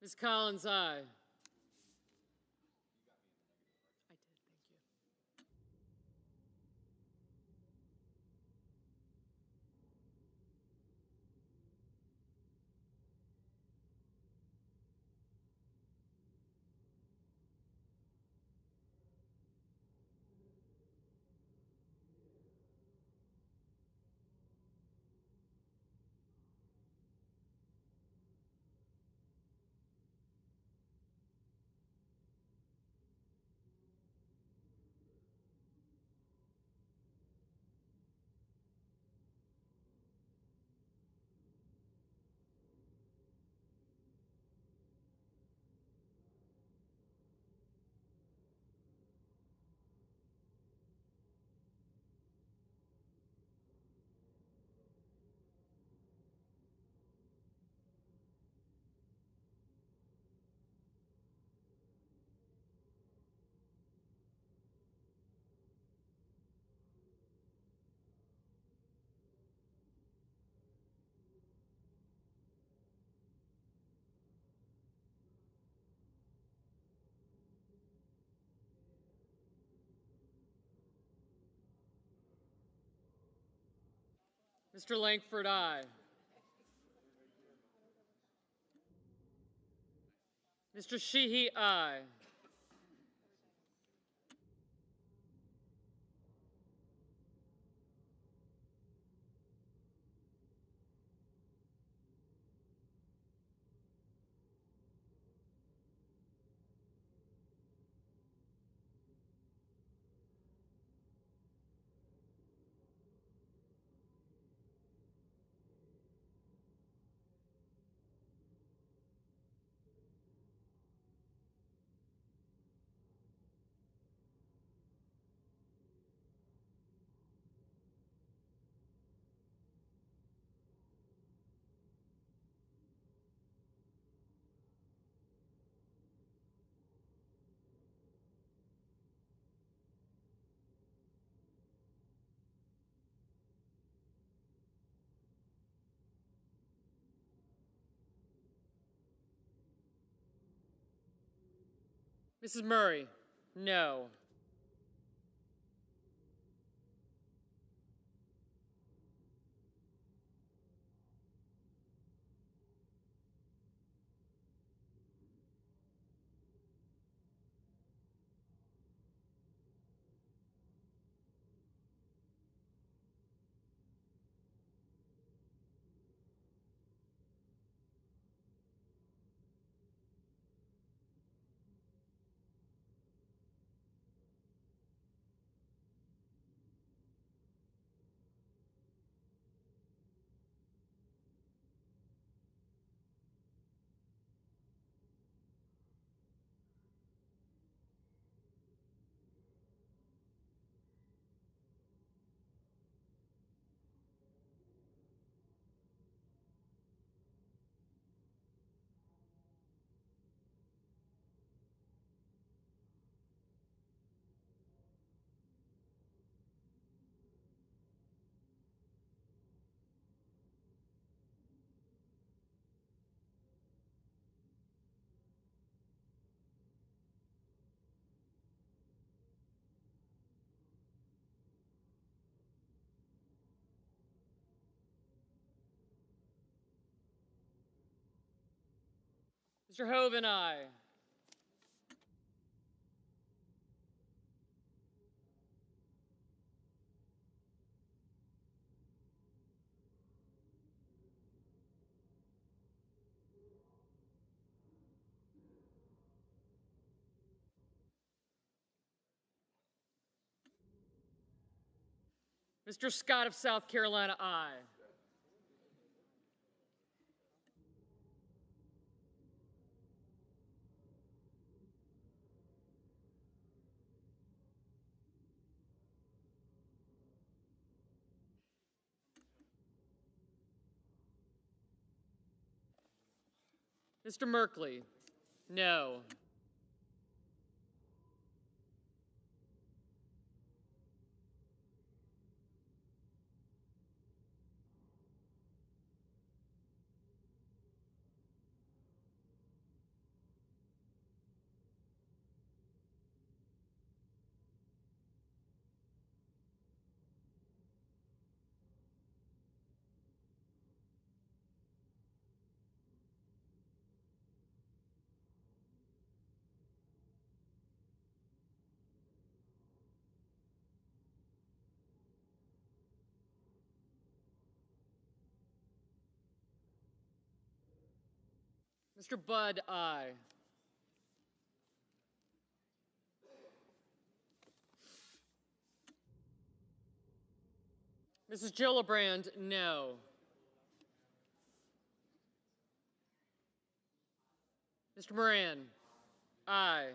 Ms. Collins, aye. I did, thank you. Mr. Langford, aye. Mr. Sheehy, aye. Mrs. Murray, no. Mr. Hoven, aye. Mr. Scott of South Carolina, aye. Mr. Merkley, no. Mr. Budd, aye. Mrs. Gillibrand, no. Mr. Moran, aye.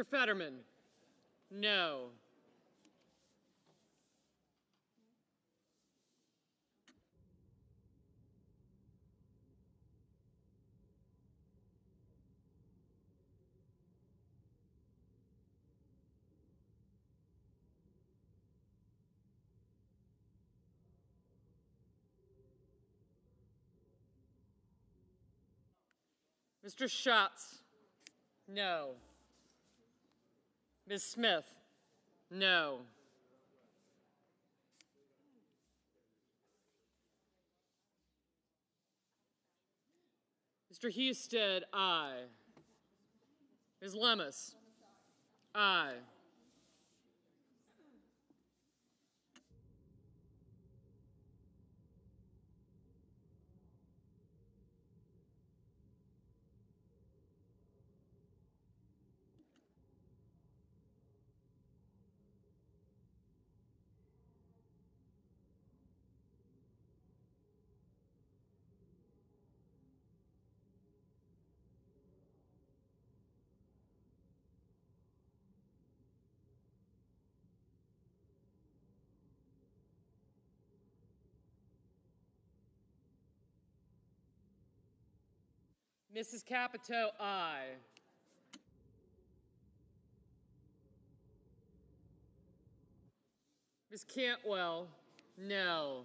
Mr. Fetterman, no. Mr. Schatz? No. Ms. Smith? No. Mr. Husted, aye. Ms. Lemus? Aye. Mrs. Capito, aye. Ms. Cantwell, no.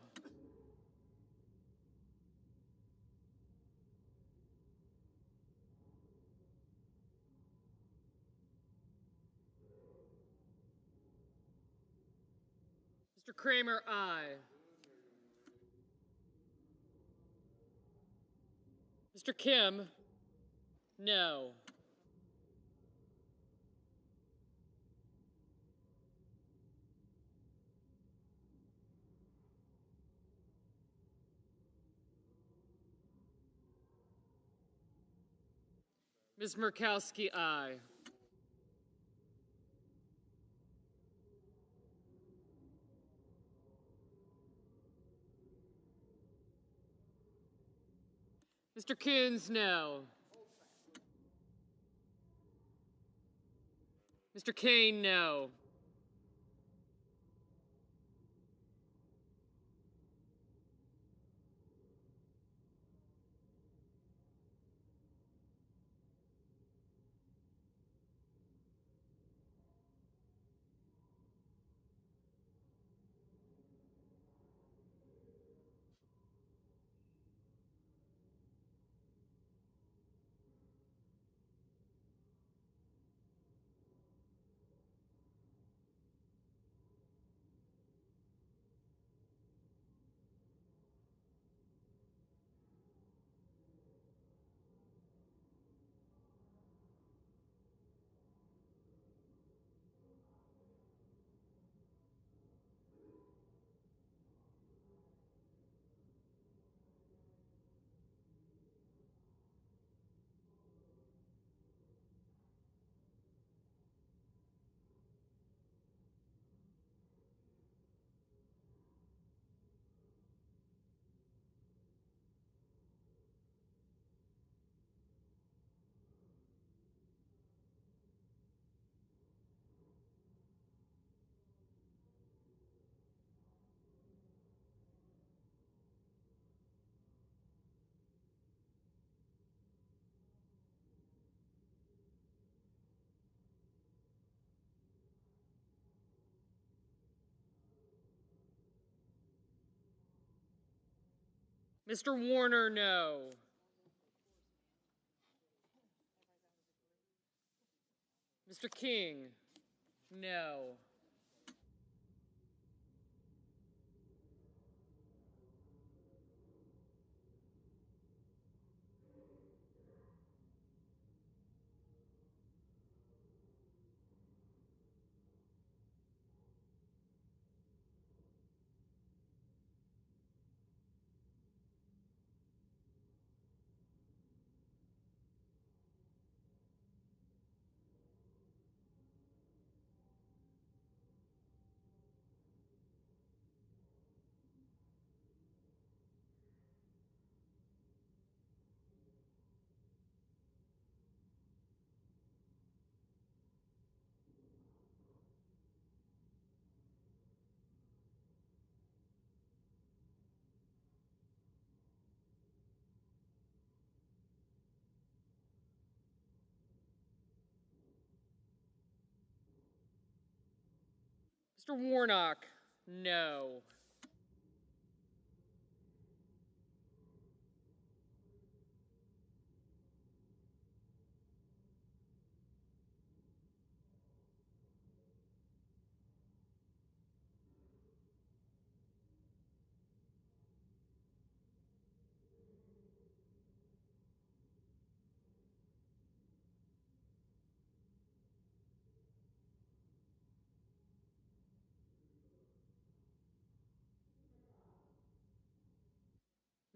Mr. Kramer, aye. Mr. Kim, no. Ms. Murkowski, aye. Mr. Coons, no. Mr. Kane, no. Mr. Warner, no. Mr. King, no. Mr. Warnock, no.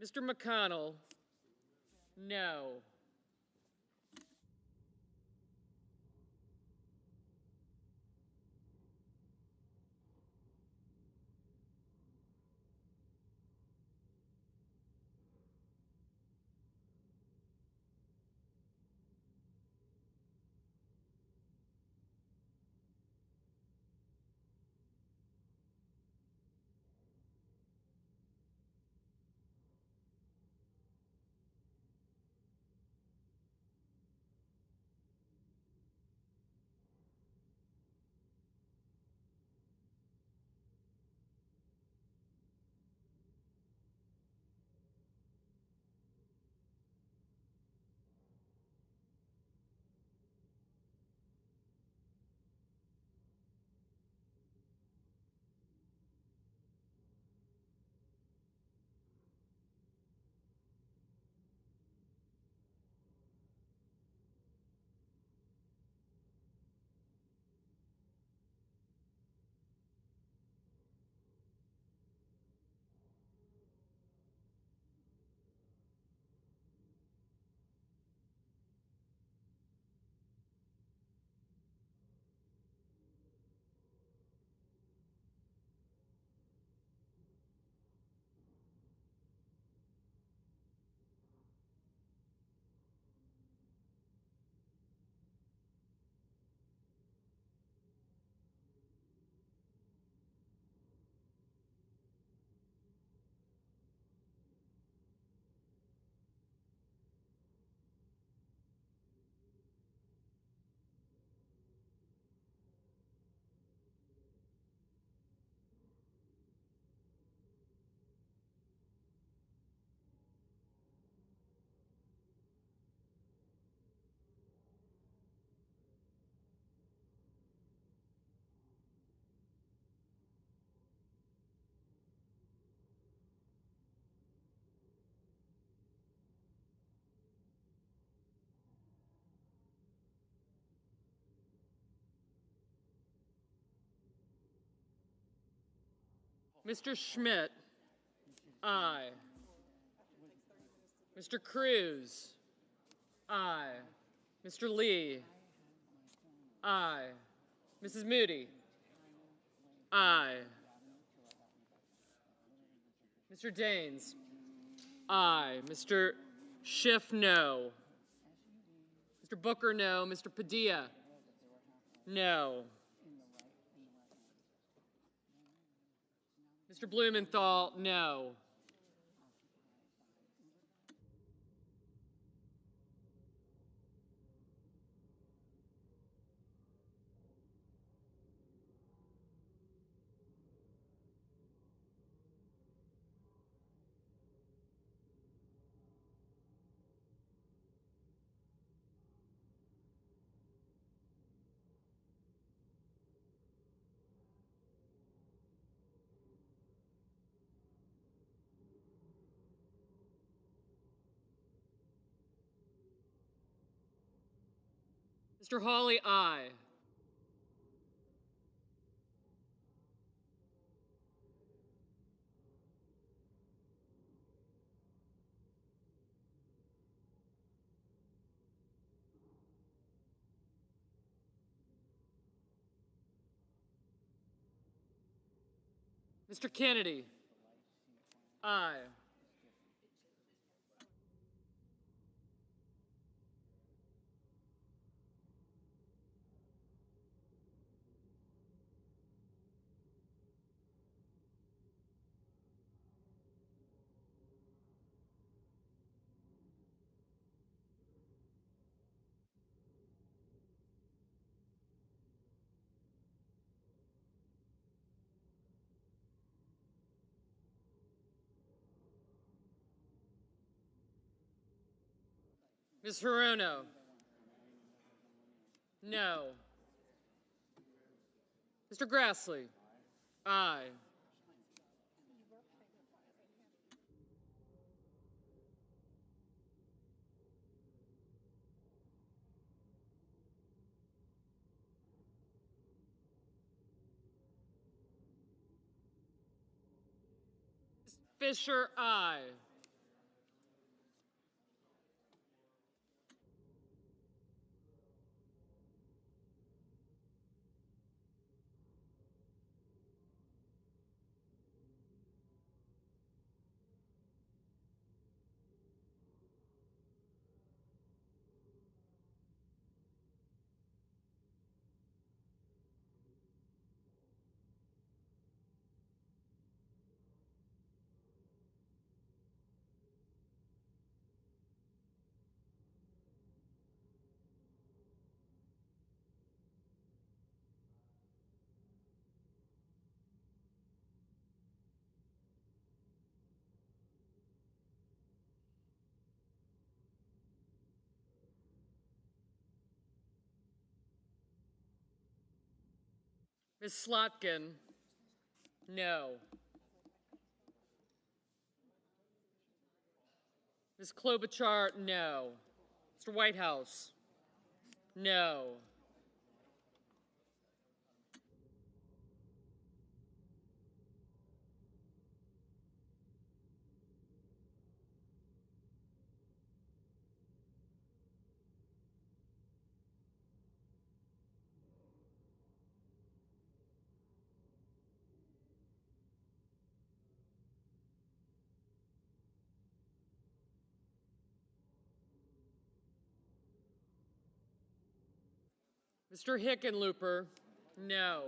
Mr. McConnell, no. Mr. Schmidt, aye. Mr. Cruz, aye. Mr. Lee, aye. Mrs. Moody, aye. Mr. Daines, aye. Mr. Schiff, no. Mr. Booker, no. Mr. Padilla, no. Mr. Blumenthal, no. Mr. Hawley, aye. Mr. Kennedy, aye. Ms. Hirono, no. Mr. Grassley, aye. Ms. Fisher, aye. Ms. Slotkin, no. Ms. Klobuchar, no. Mr. Whitehouse, no. Mr. Hickenlooper, no.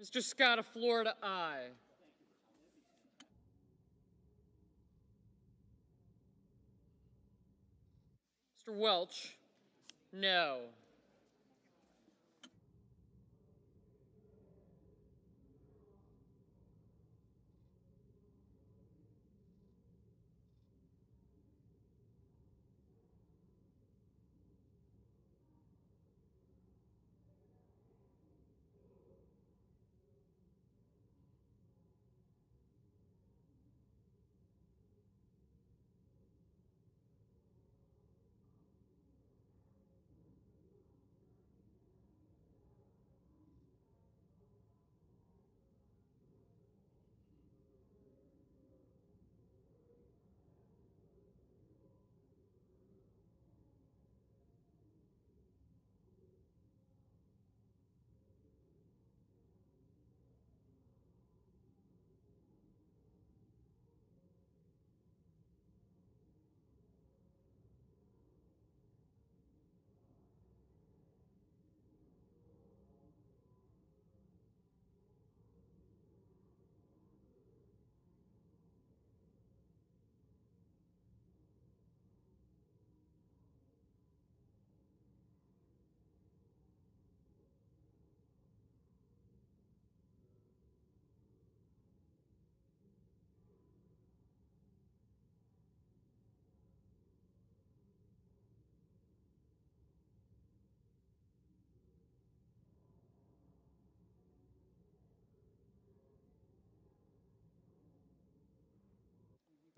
Mr. Scott of Florida, aye. Mr. Welch, no.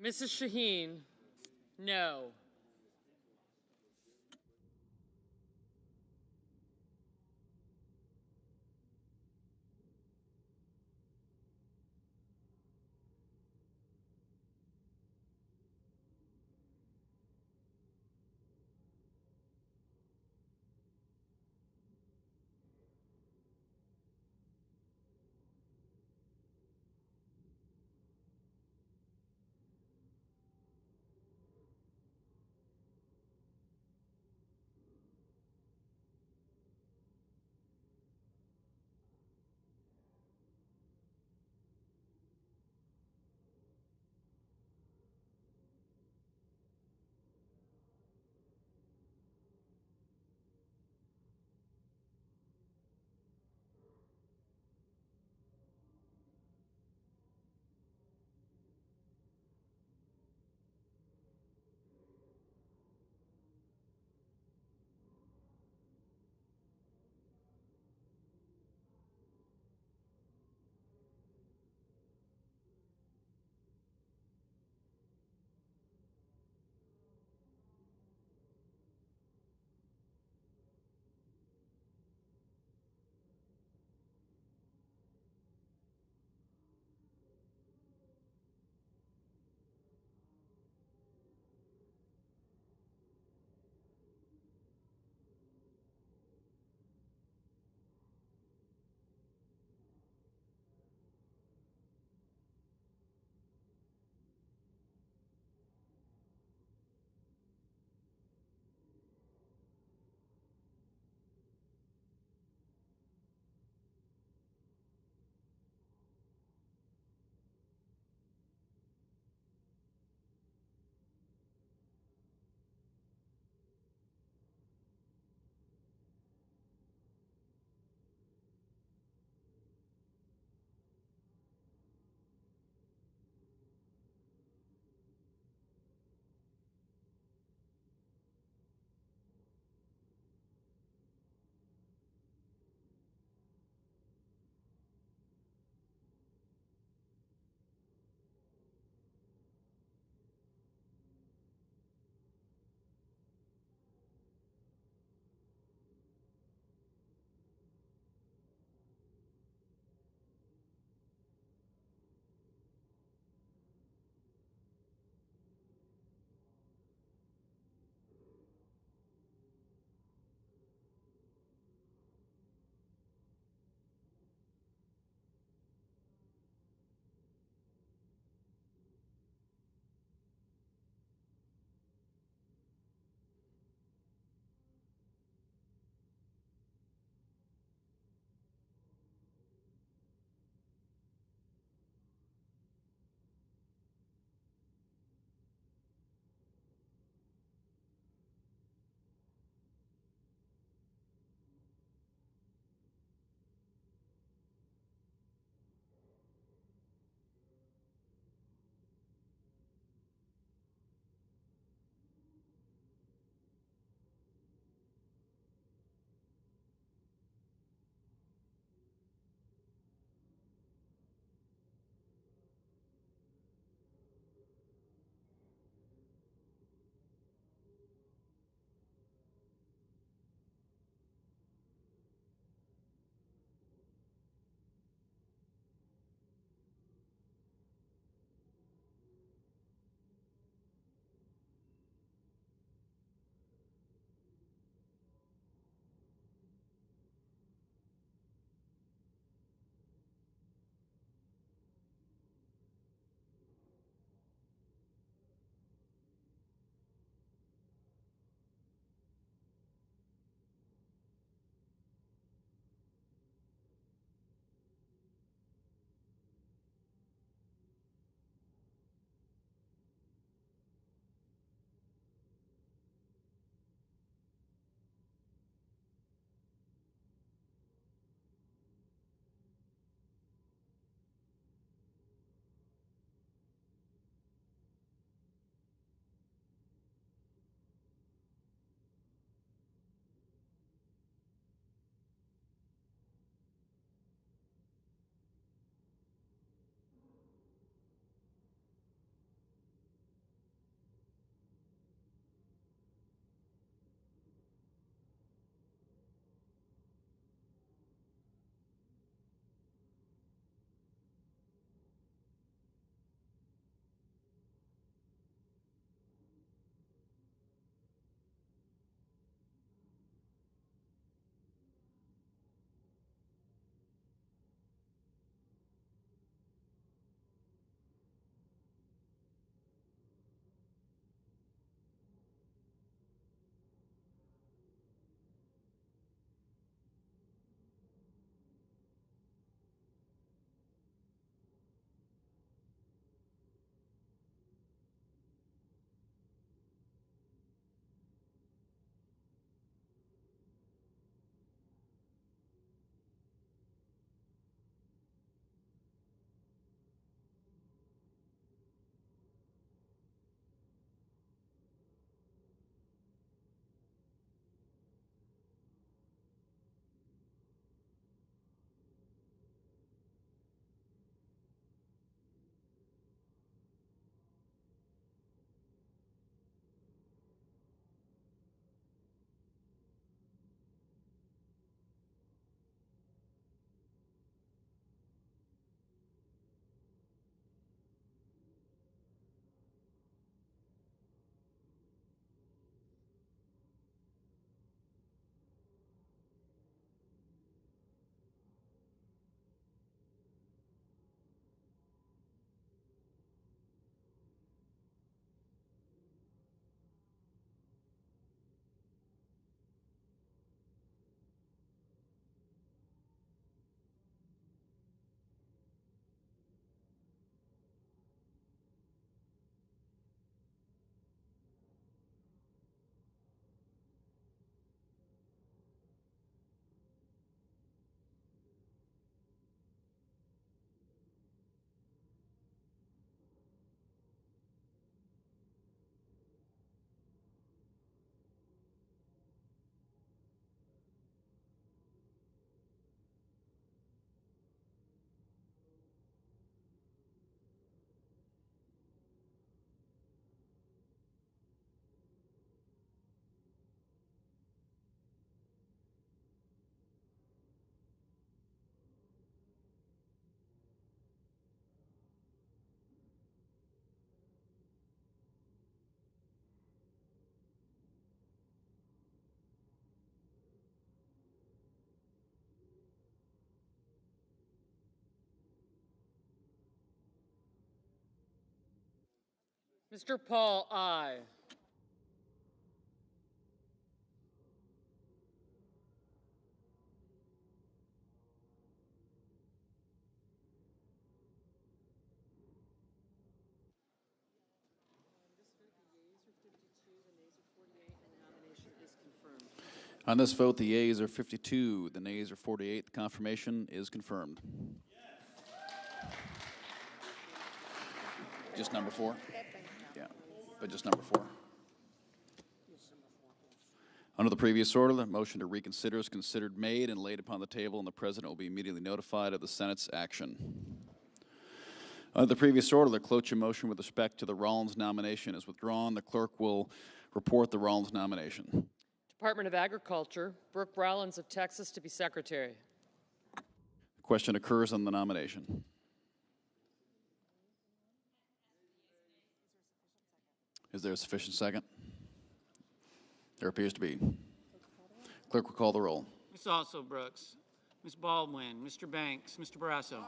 Mrs. Shaheen, no. Mr. Paul, aye. On this vote, the yeas are 52, the nays are 48. The confirmation is confirmed. Just number 4? Yeah, but just number 4. Under the previous order, the motion to reconsider is considered made and laid upon the table, and the President will be immediately notified of the Senate's action. Under the previous order, the cloture motion with respect to the Rollins nomination is withdrawn. The clerk will report the Rollins nomination. Department of Agriculture, Brook Rollins of Texas to be Secretary. The question occurs on the nomination. Is there a sufficient second? There appears to be. Clerk will call the roll. Ms. Also Brooks, Ms. Baldwin, Mr. Banks, Mr. Barrasso.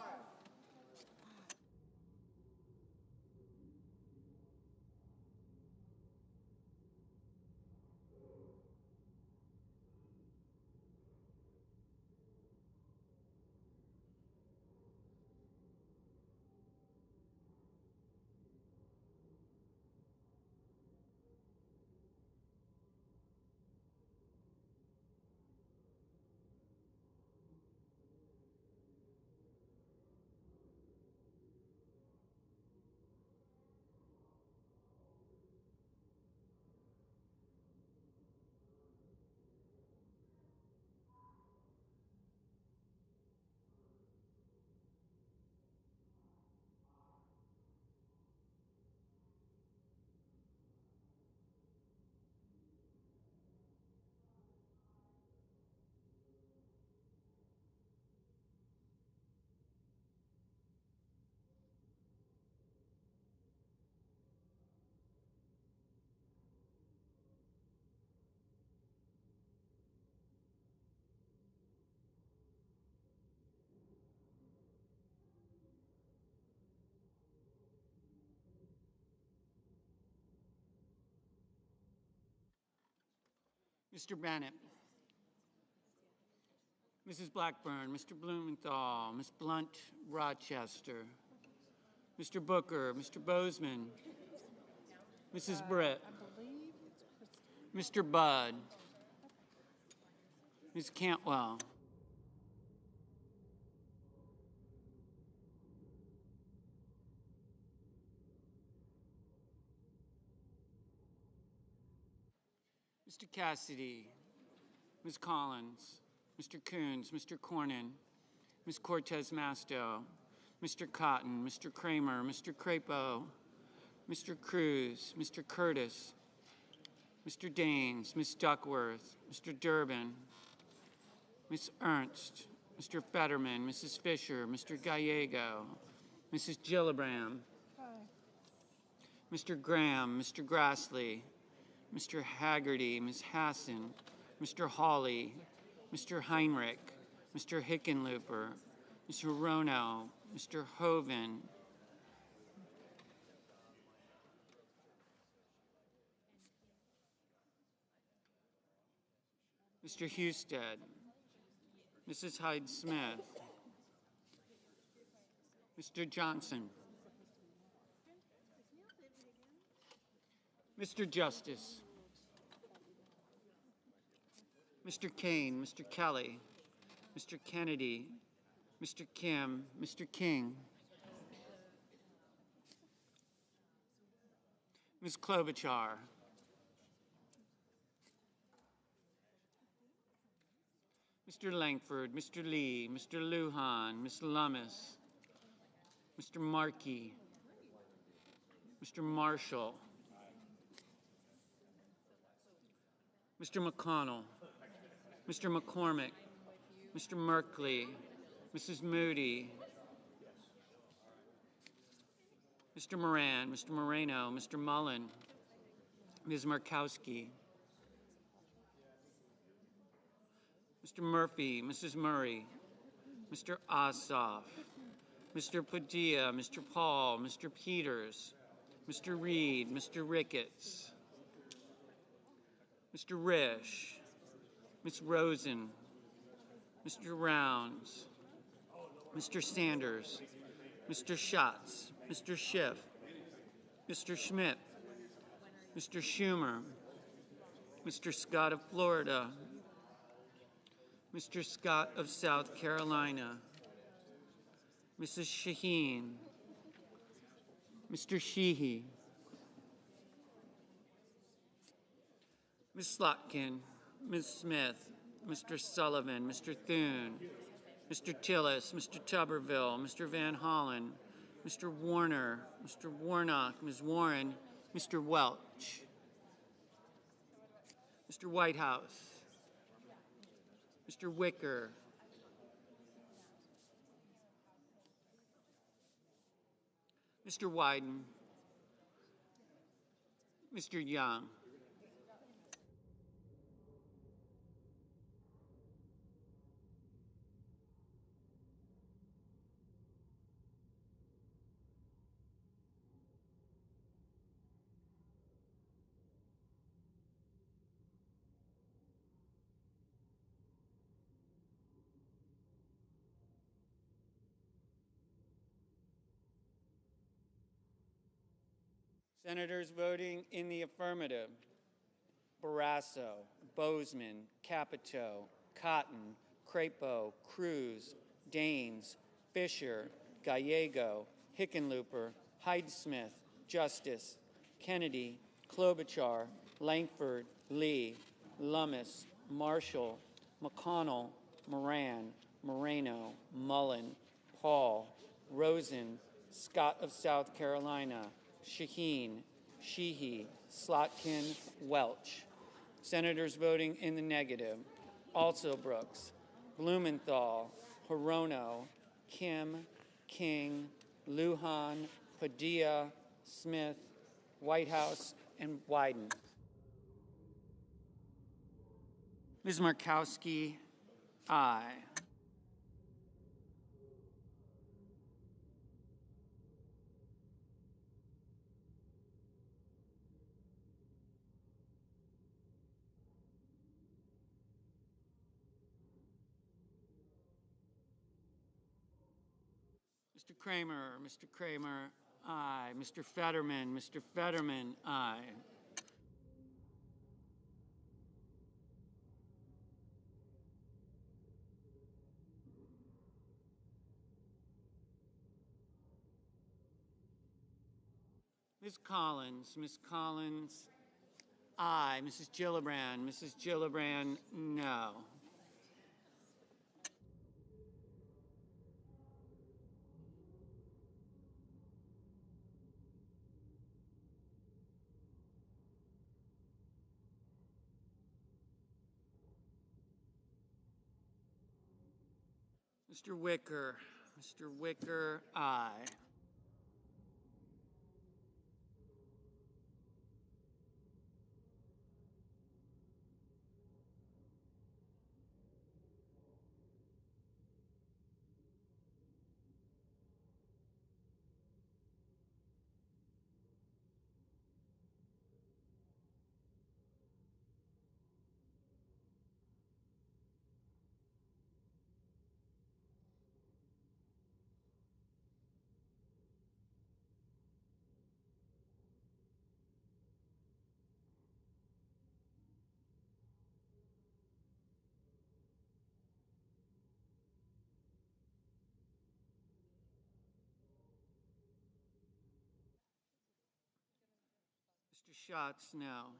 Mr. Bennett, Mrs. Blackburn, Mr. Blumenthal, Ms. Blunt Rochester, Mr. Booker, Mr. Bozeman, Mrs. Britt, Mr. Budd, Ms. Cantwell, Mr. Cassidy, Ms. Collins, Mr. Coons, Mr. Cornyn, Ms. Cortez Masto, Mr. Cotton, Mr. Kramer, Mr. Crapo, Mr. Cruz, Mr. Curtis, Mr. Daines, Ms. Duckworth, Mr. Durbin, Ms. Ernst, Mr. Fetterman, Mrs. Fisher, Mr. Gallego, Mrs. Gillibrand, Mr. Graham, Mr. Grassley, Mr. Haggerty, Ms. Hassan, Mr. Hawley, Mr. Heinrich, Mr. Hickenlooper, Mr. Rono, Mr. Hoven, Mr. Husted, Mrs. Hyde-Smith, Mr. Johnson, Mr. Justice, Mr. Kane, Mr. Kelly, Mr. Kennedy, Mr. Kim, Mr. King, Ms. Klobuchar, Mr. Langford, Mr. Lee, Mr. Lujan, Ms. Lummis, Mr. Markey, Mr. Marshall, Mr. McConnell, Mr. McCormick, Mr. Merkley, Mrs. Moody, Mr. Moran, Mr. Moreno, Mr. Mullen, Ms. Markowski, Mr. Murphy, Mrs. Murray, Mr. Ossoff, Mr. Padilla, Mr. Paul, Mr. Peters, Mr. Reed, Mr. Ricketts, Mr. Risch, Ms. Rosen, Mr. Rounds, Mr. Sanders, Mr. Schatz, Mr. Schiff, Mr. Schmidt, Mr. Schumer, Mr. Scott of Florida, Mr. Scott of South Carolina, Mrs. Shaheen, Mr. Sheehy, Ms. Slotkin, Ms. Smith, Mr. Sullivan, Mr. Thune, Mr. Tillis, Mr. Tuberville, Mr. Van Hollen, Mr. Warner, Mr. Warnock, Ms. Warren, Mr. Welch, Mr. Whitehouse, Mr. Wicker, Mr. Wyden, Mr. Young. Senators voting in the affirmative: Barrasso, Bozeman, Capito, Cotton, Crapo, Cruz, Daines, Fisher, Gallego, Hickenlooper, Hyde-Smith, Justice, Kennedy, Klobuchar, Langford, Lee, Lummis, Marshall, McConnell, Moran, Moreno, Mullen, Paul, Rosen, Scott of South Carolina, Shaheen, Sheehy, Slotkin, Welch. Senators voting in the negative: also Brooks, Blumenthal, Hirono, Kim, King, Lujan, Padilla, Smith, Whitehouse, and Wyden. Ms. Markowski, aye. Mr. Kramer, aye. Mr. Fetterman, aye. Ms. Collins, aye. Mrs. Gillibrand, no. Mr. Wicker, aye. Mr. Schatz, no.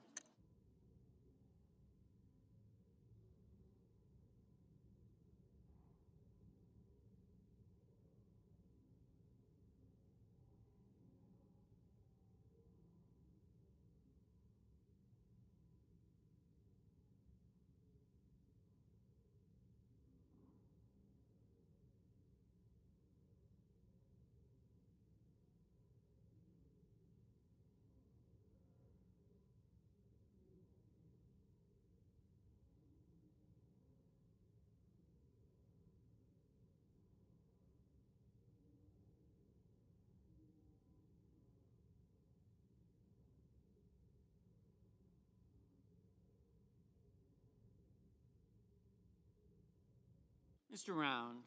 Mr. Rounds.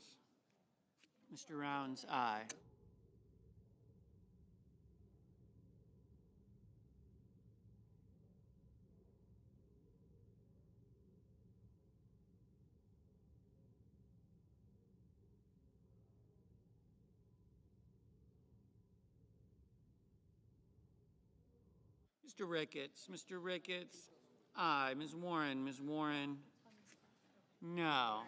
Mr. Rounds, aye. Mr. Ricketts. Mr. Ricketts, aye. Ms. Warren. Ms. Warren, no.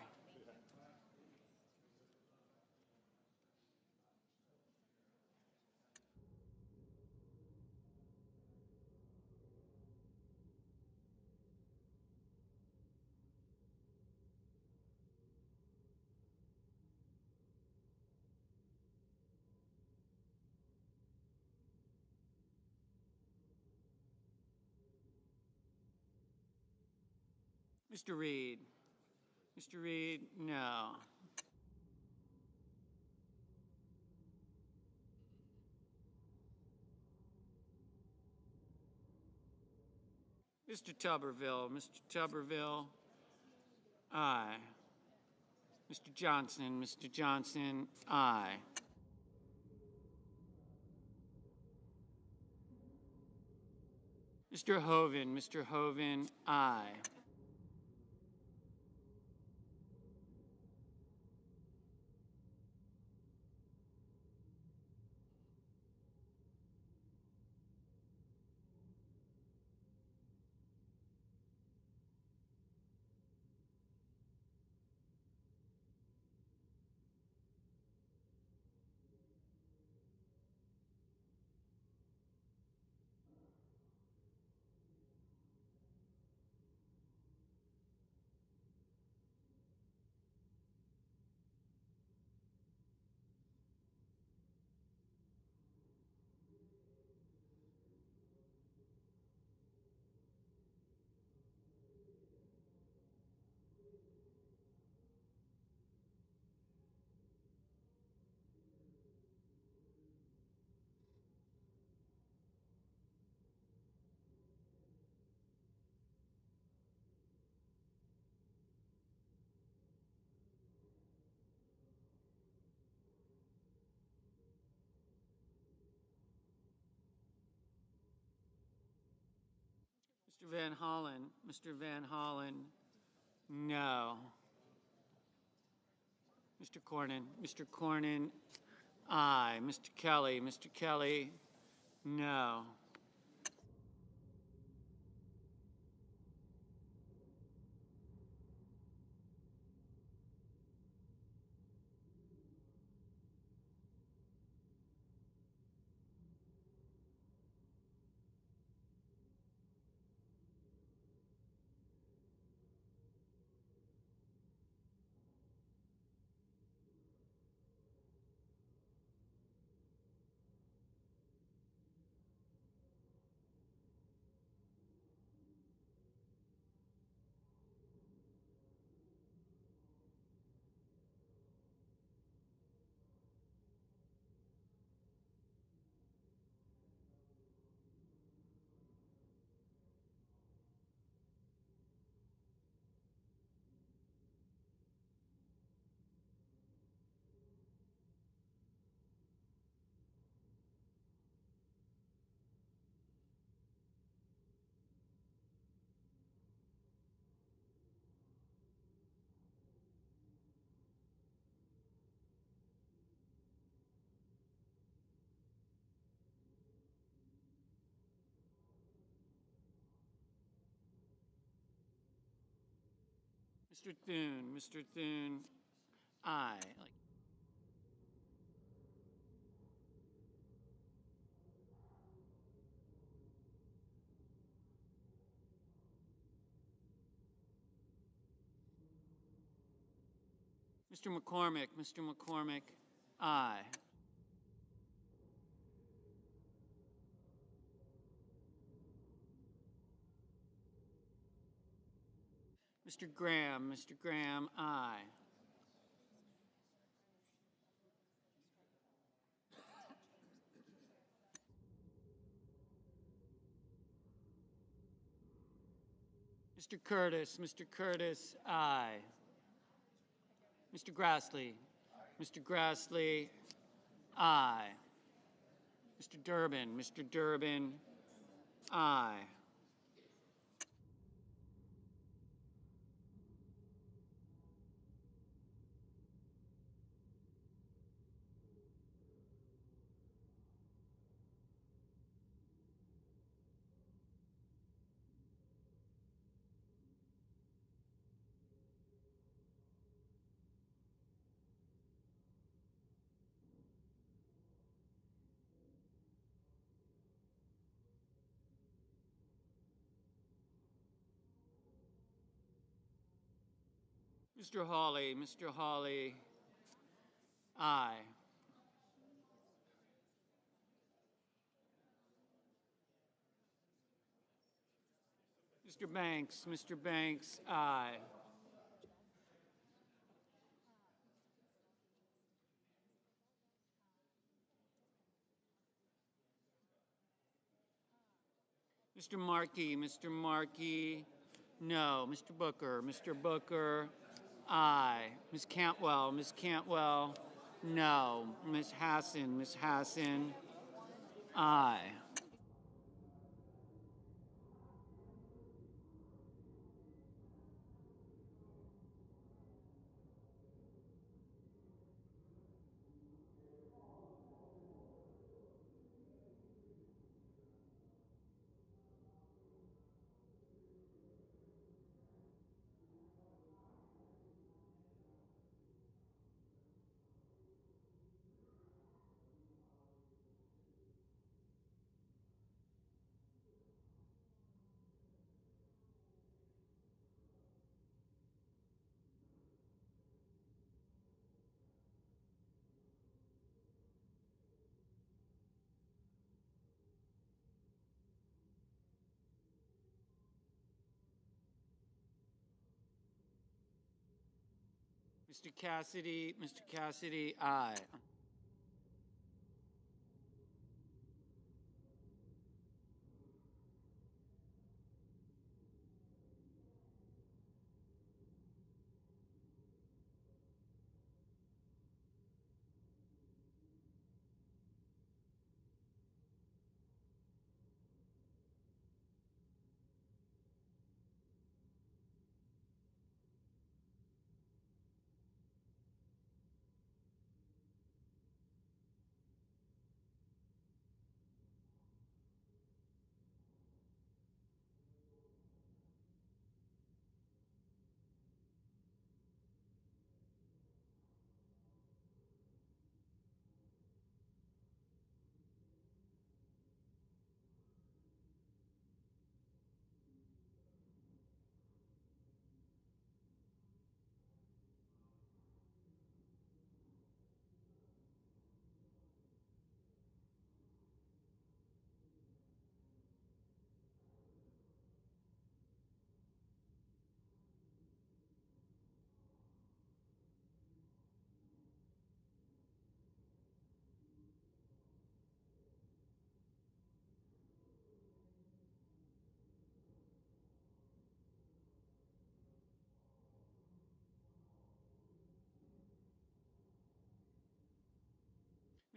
Mr. Reed. Mr. Reed, no. Mr. Tuberville. Mr. Tuberville, aye. Mr. Johnson. Mr. Johnson, aye. Mr. Hoven. Mr. Hoven, aye. Mr. Van Hollen. Mr. Van Hollen, no. Mr. Cornyn. Mr. Cornyn, aye. Mr. Kelly. Mr. Kelly, no. Mr. Thune. Mr. Thune, aye. Mr. McCormick. Mr. McCormick, aye. Mr. Graham. Mr. Graham, aye. Mr. Curtis. Mr. Curtis, aye. Mr. Grassley. Mr. Grassley, aye. Mr. Durbin. Mr. Durbin, aye. Mr. Hawley, aye. Mr. Banks, aye. Mr. Markey, no. Mr. Booker, aye. Ms. Cantwell, no. Ms. Hassan, aye. Mr. Cassidy, aye.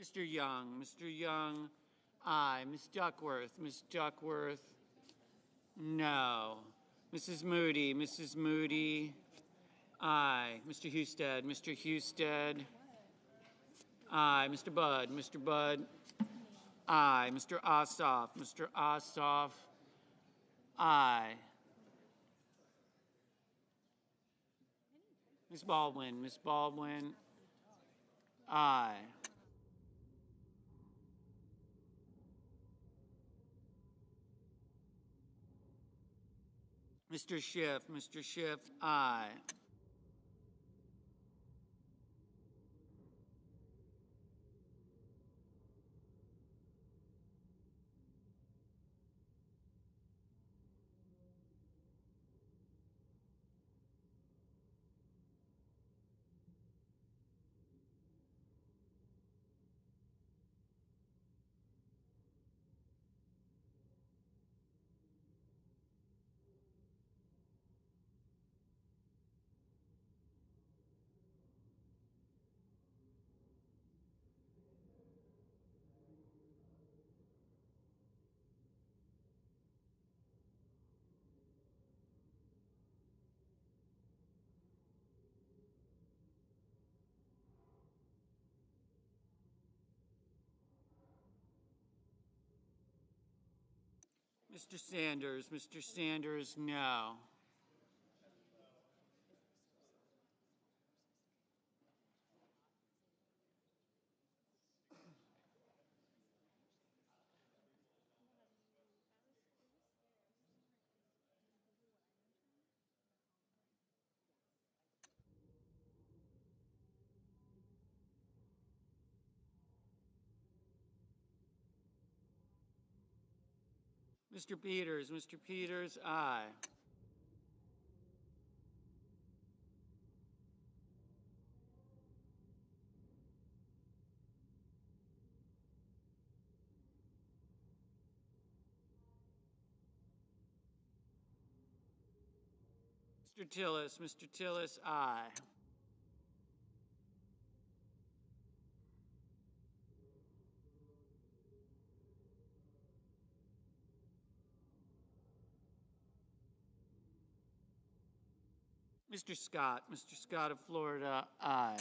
Mr. Young, aye. Ms. Duckworth, no. Mrs. Moody, aye. Mr. Husted, aye. Mr. Budd, aye. Mr. Ossoff, aye. Ms. Baldwin, aye. Mr. Schiff, aye. Mr. Sanders, no. Mr. Peters, aye. Mr. Tillis, aye. Mr. Scott of Florida, aye.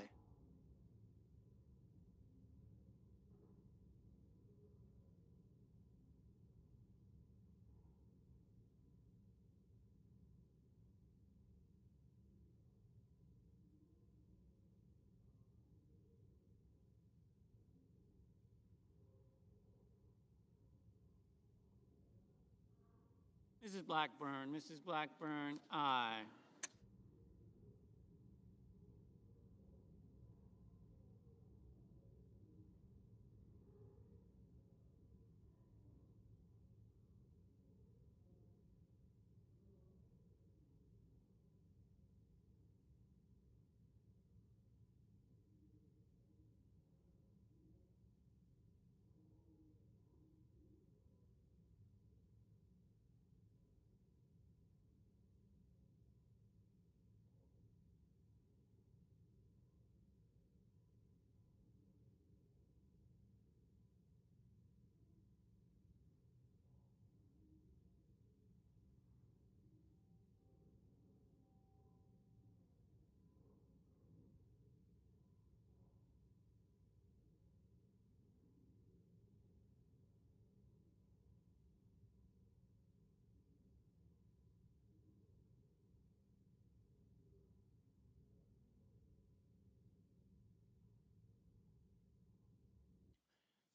Mrs. Blackburn, aye.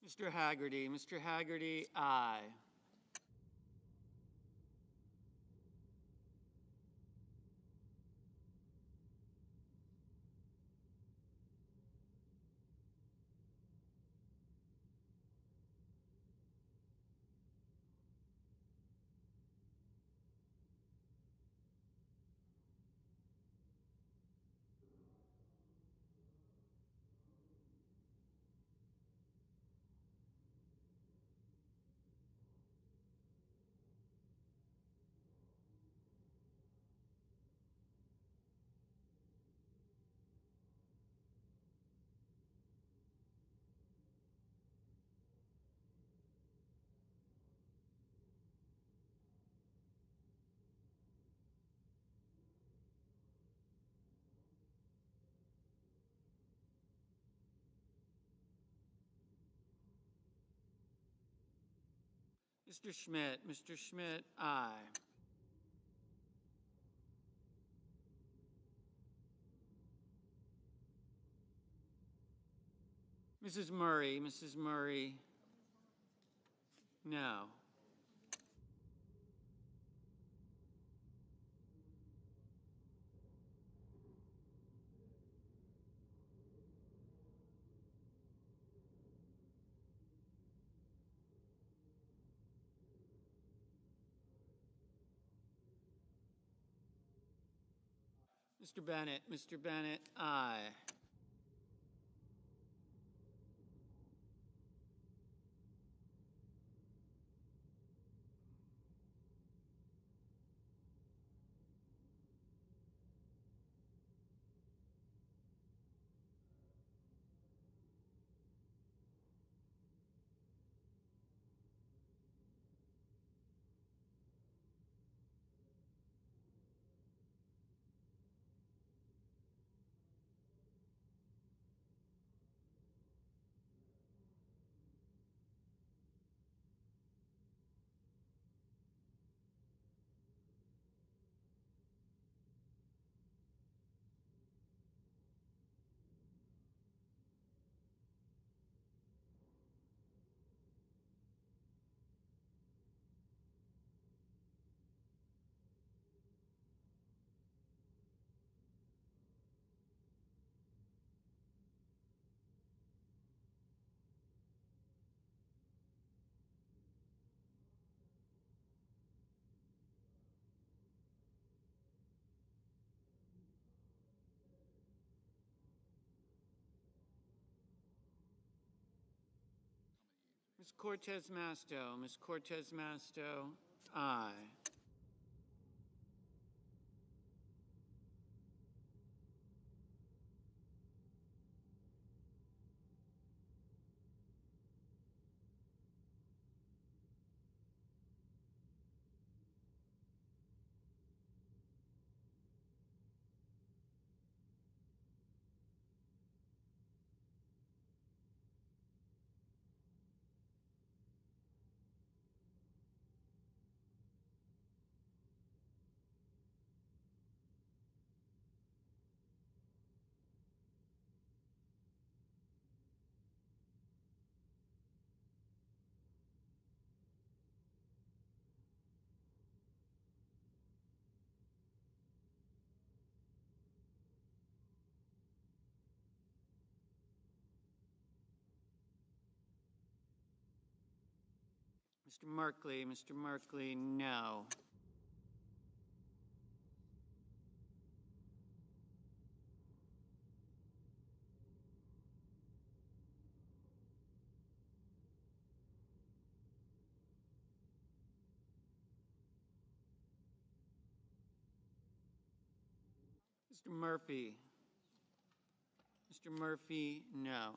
Mr. Haggerty, aye. Mr. Schmidt, aye. Mrs. Murray, no. Mr. Bennett, aye. Ms. Cortez Masto. Ms. Cortez Masto, aye. Mr. Markley, no. Mr. Murphy. Mr. Murphy, no.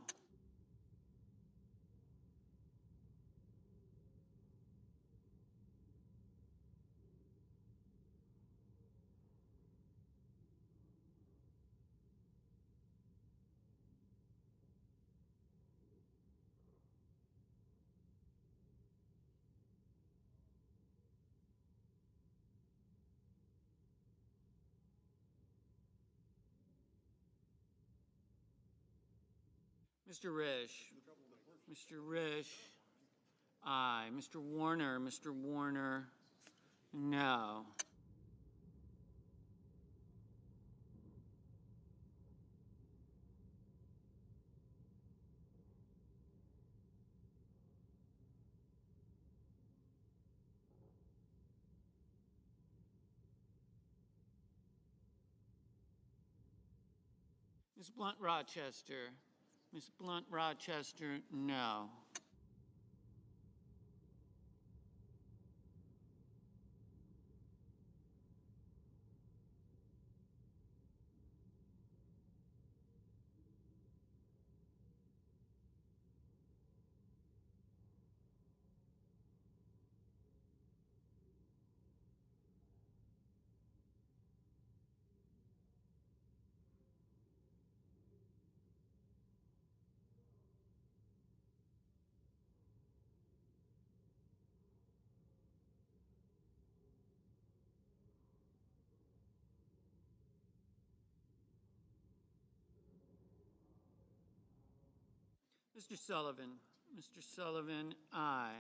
Mr. Risch. Mr. Risch, aye. Mr. Warner, no. Ms. Blunt Rochester. Ms. Blunt Rochester, no. Mr. Sullivan. Mr. Sullivan, aye.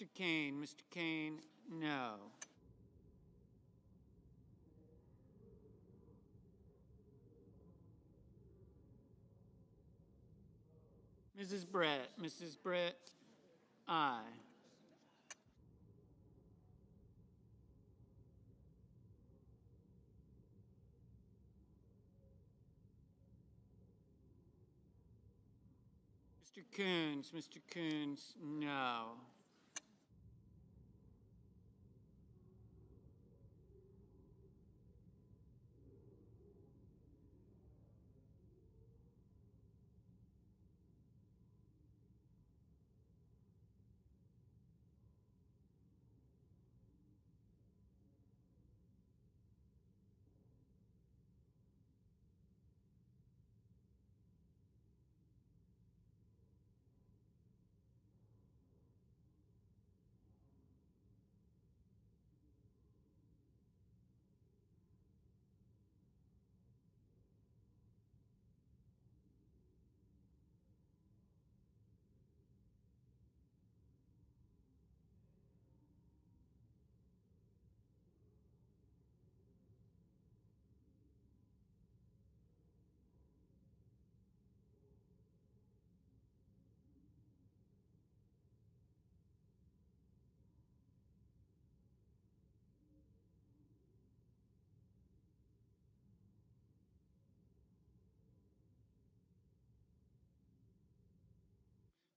Mr. Kane, no. Mrs. Brett, aye. Mr. Coons, no.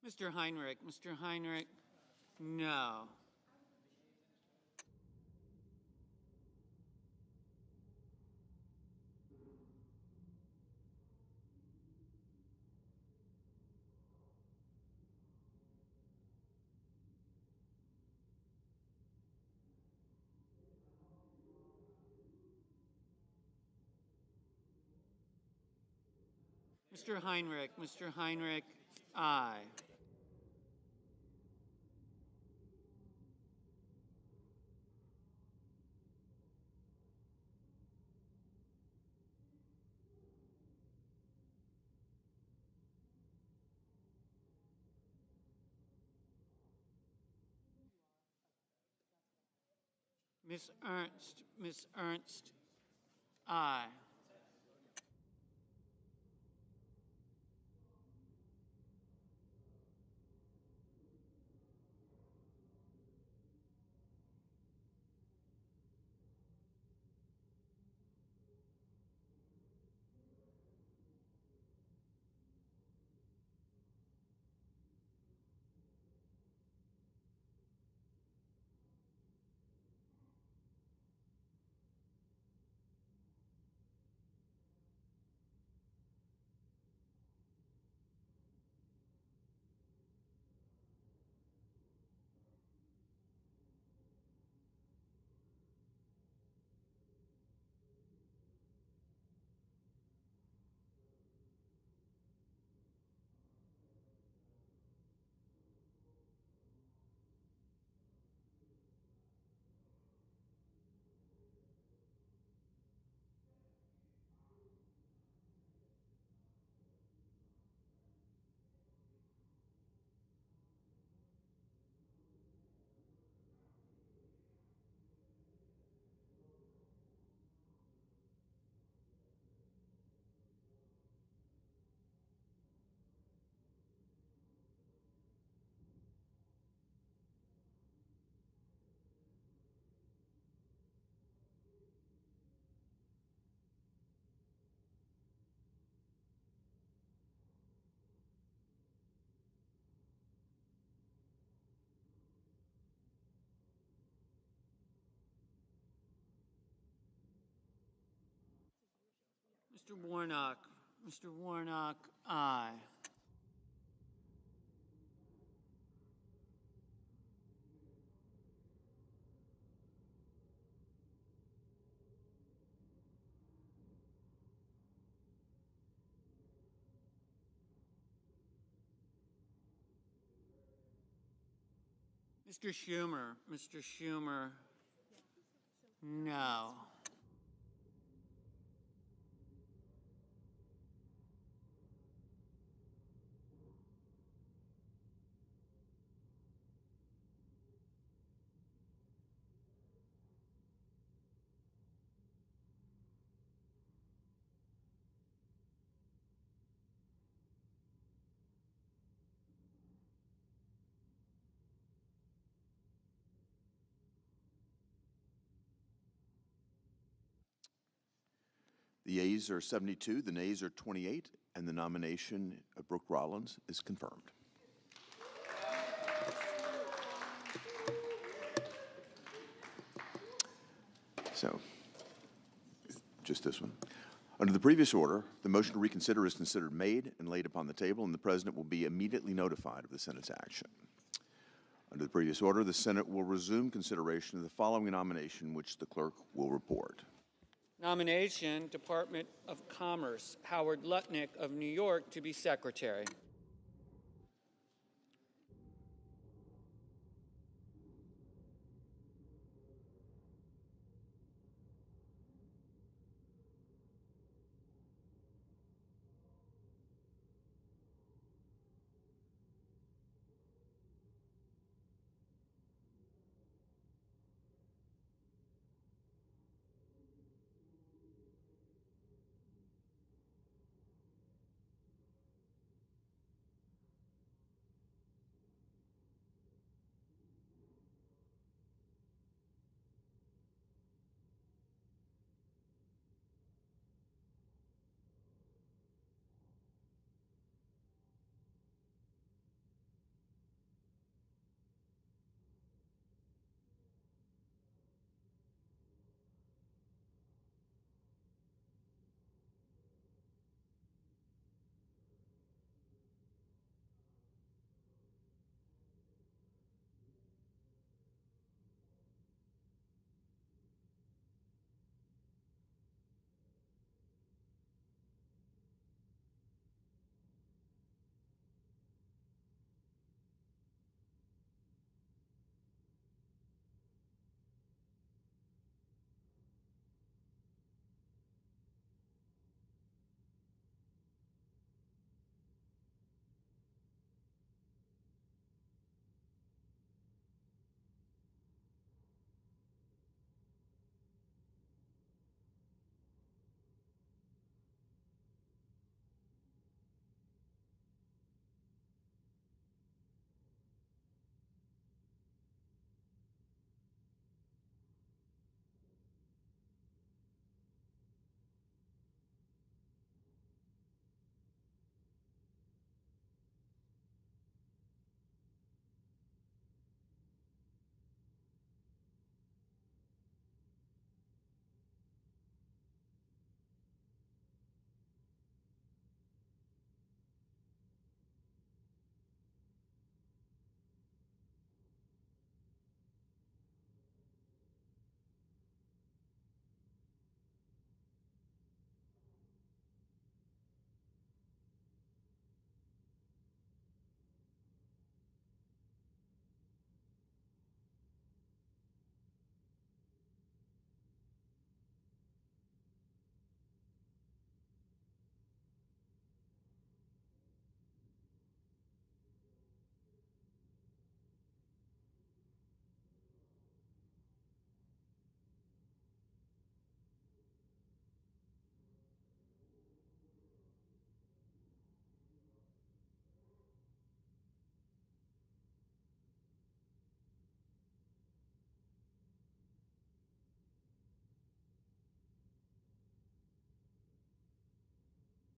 Mr. Heinrich, no. Mr. Heinrich, aye. Miss Ernst, aye. Mr. Warnock, aye. Mr. Schumer, no. The yeas are 72, the nays are 28, and the nomination of Brook Rollins is confirmed. So, just this one. Under the previous order, the motion to reconsider is considered made and laid upon the table, and the President will be immediately notified of the Senate's action. Under the previous order, the Senate will resume consideration of the following nomination, which the clerk will report. Nomination, Department of Commerce, Howard Lutnick of New York to be Secretary.